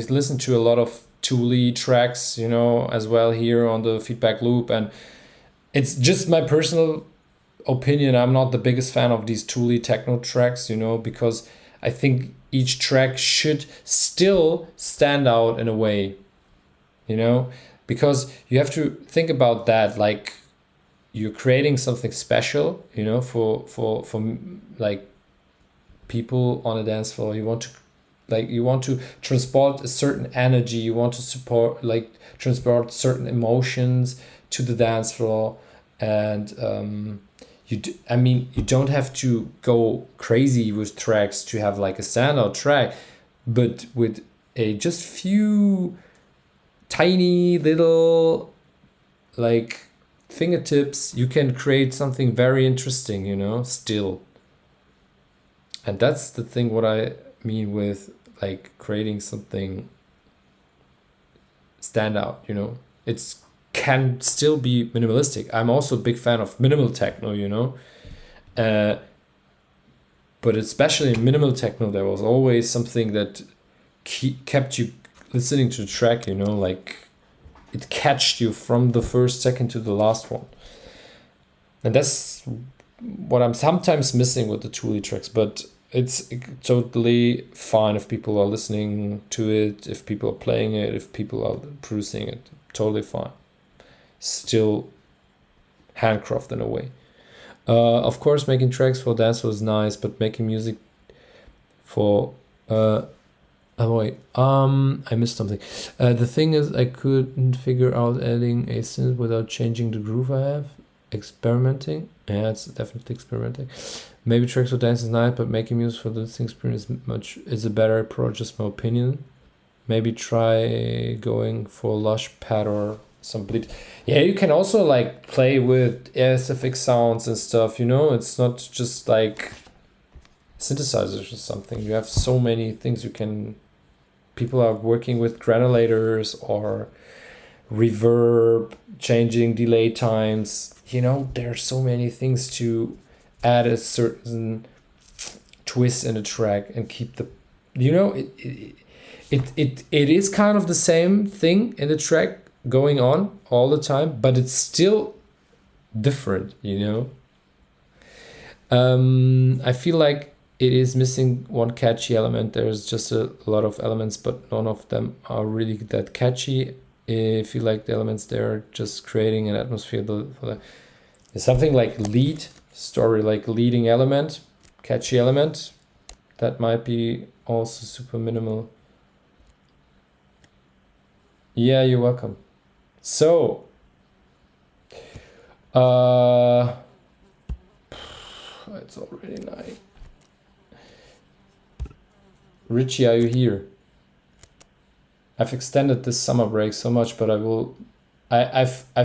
listened to a lot of Thule tracks, you know, as well here on the feedback loop, and it's just my personal opinion. I'm not the biggest fan of these Thule techno tracks, you know, because I think each track should still stand out in a way, you know, because you have to think about that, like you're creating something special, you know, for like people on a dance floor. You want to transport a certain energy, you want to transport certain emotions to the dance floor, and you don't have to go crazy with tracks to have like a standout track, but with a just few tiny little like fingertips, you can create something very interesting, you know, still. And that's the thing what I mean with like creating something stand out, you know. It's can still be minimalistic. I'm also a big fan of minimal techno, you know. But especially in minimal techno, there was always something that kept you listening to the track, you know, like it catched you from the first second to the last one. And that's what I'm sometimes missing with the Thule tracks, but it's totally fine if people are listening to it, if people are playing it, if people are producing it, totally fine. Still handcraft in a way. Of course, making tracks for dance was nice, but making music for I missed something. The thing is, I couldn't figure out adding a synth without changing the groove I have. Experimenting. Yeah, it's definitely experimenting. Maybe tracks for dance is nice, but making music for the listening experience is a better approach, just my opinion. Maybe try going for lush pad or some bleed. Yeah, you can also like play with SFX sounds and stuff, you know. It's not just like synthesizers or something. You have so many things you can. People are working with granulators or reverb, changing delay times. You know, there are so many things to add a certain twist in a track and keep the, you know, it is kind of the same thing in the track going on all the time, but it's still different, you know. I feel like it is missing one catchy element. There's just a lot of elements, but none of them are really that catchy. I feel like the elements there are just creating an atmosphere for something like lead story, like leading element, catchy element. That might be also super minimal. Yeah, you're welcome. So, it's already night. Richie, are you here? I've extended this summer break so much, but I've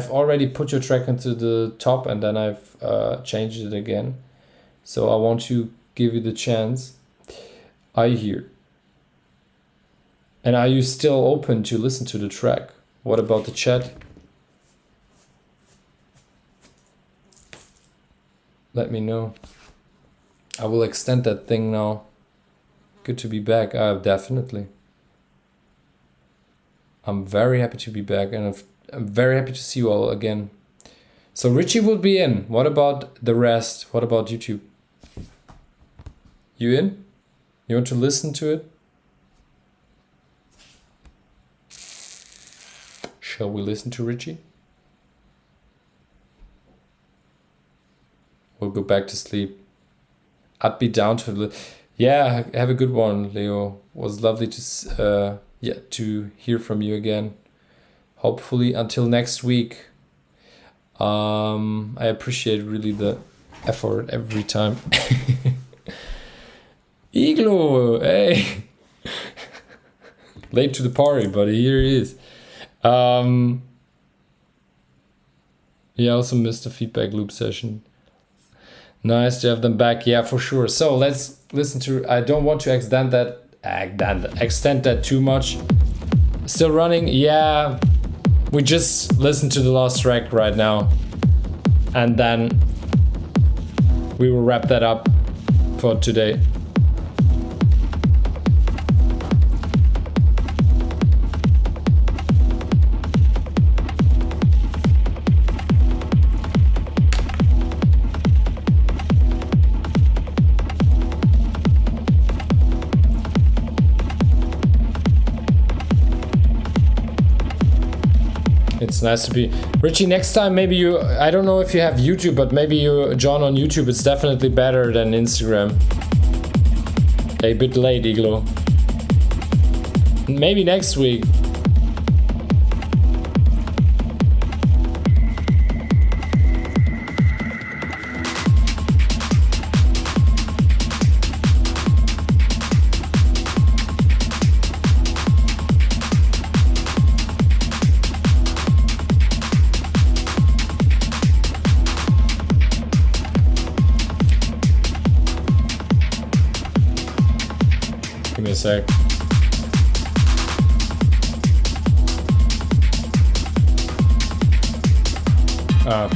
already put your track into the top and then I've changed it again. So I want to give you the chance. Are you here? And are you still open to listen to the track? What about the chat? Let me know. I will extend that thing now. Good to be back. Definitely. I'm very happy to be back, and I'm very happy to see you all again. So Richie will be in. What about the rest? What about YouTube? You in? You want to listen to it? Shall we listen to Richie? We'll go back to sleep. I'd be down to yeah, have a good one, Leo. Was lovely to to hear from you again. Hopefully until next week. I appreciate really the effort every time. Iglo, hey. Late to the party, but here he is. He also missed the feedback loop session. Nice to have them back. Yeah, for sure. So let's listen to. I don't want to extend that too much. Still running? Yeah. We just listen to the last track right now, and then we will wrap that up for today. It's nice to be Richie. Next time, maybe you. I don't know if you have YouTube, but maybe you join on YouTube. It's definitely better than Instagram. A bit late, Iglo. Maybe next week. Give me a sec. Oh.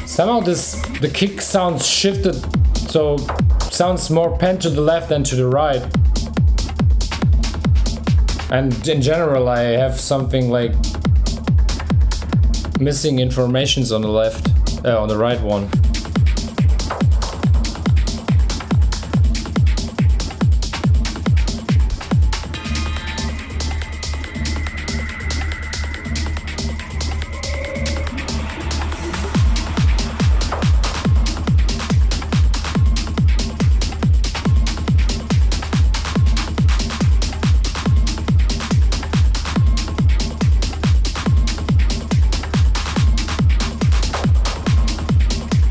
Somehow the kick sounds shifted, so sounds more panned to the left than to the right. And in general, I have something like missing informations on the left, on the right one.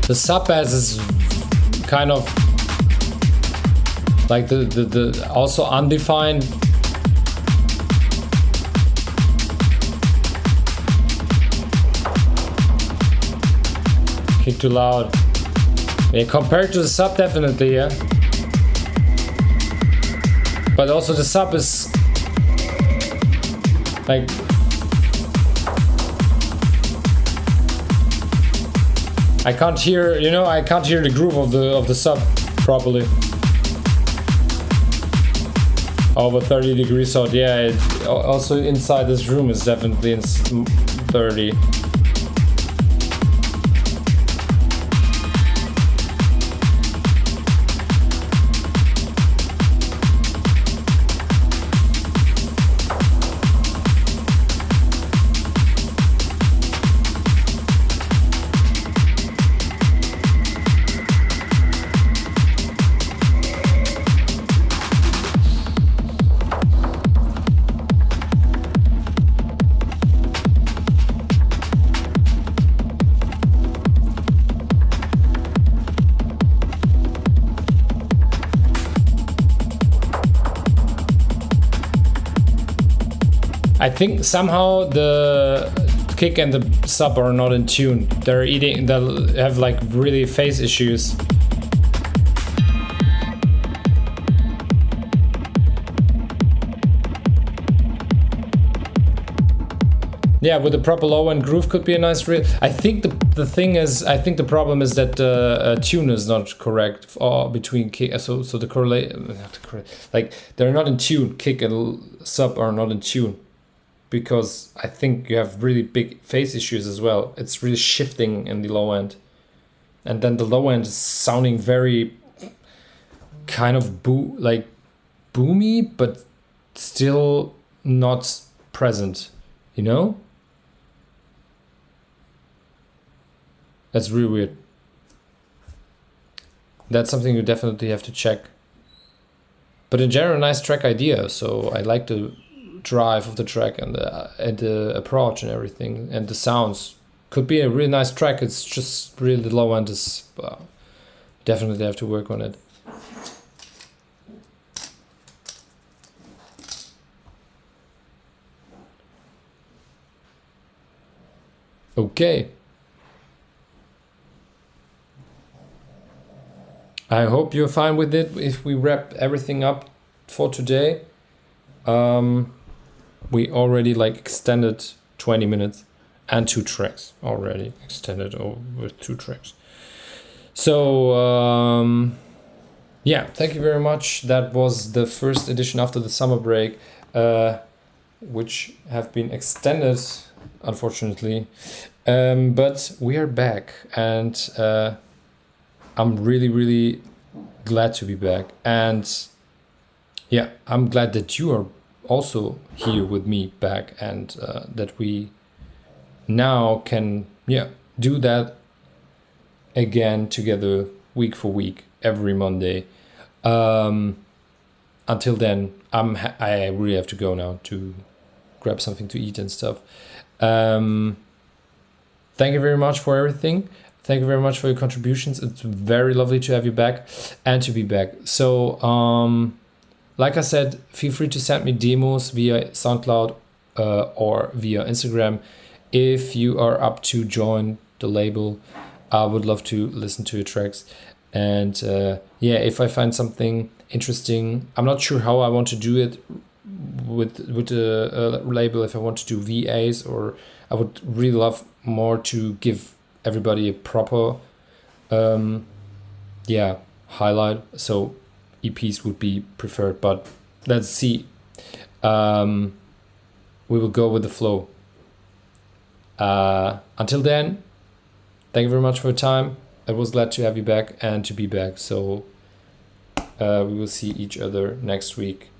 The sub bass is kind of like the also undefined. Kick too loud. Yeah, compared to the sub, definitely, yeah. But also the sub is like I can't hear, I can't hear the groove of the sub properly. Over 30 degrees, so yeah, also inside this room is definitely in 30. I think somehow the kick and the sub are not in tune. They have like really phase issues. Yeah, with the proper low end groove could be a nice I think the thing is, I think the problem is that the tune is not correct between kick. So the like they're not in tune. Kick and sub are not in tune, because I think you have really big phase issues as well. It's really shifting in the low end, and then the low end is sounding very kind of boomy, but still not present. You know? That's really weird. That's something you definitely have to check. But in general, nice track idea. So I like the drive of the track and the approach and everything, and the sounds. Could be a really nice track. It's just really the low end is definitely have to work on it. Okay. I hope you're fine with it. If we wrap everything up for today, we already like extended 20 minutes and 2 tracks already extended with 2 tracks. So yeah, thank you very much. That was the first edition after the summer break, which have been extended, unfortunately, but we are back, and I'm really glad to be back. And yeah, I'm glad that you are also here with me back, and that we now can do that again together week for week, every Monday. Until then, I really have to go now to grab something to eat and stuff. Thank you very much for everything. Thank you very much for your contributions. It's very lovely to have you back and to be back. So, like I said, feel free to send me demos via SoundCloud or via Instagram. If you are up to join the label, I would love to listen to your tracks. And yeah, if I find something interesting, I'm not sure how I want to do it with the label. If I want to do VAs, or I would really love more to give everybody a proper highlight. So EPs would be preferred, but let's see. We will go with the flow. Until then, thank you very much for your time. I was glad to have you back and to be back. So we will see each other next week.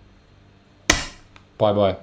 Bye bye.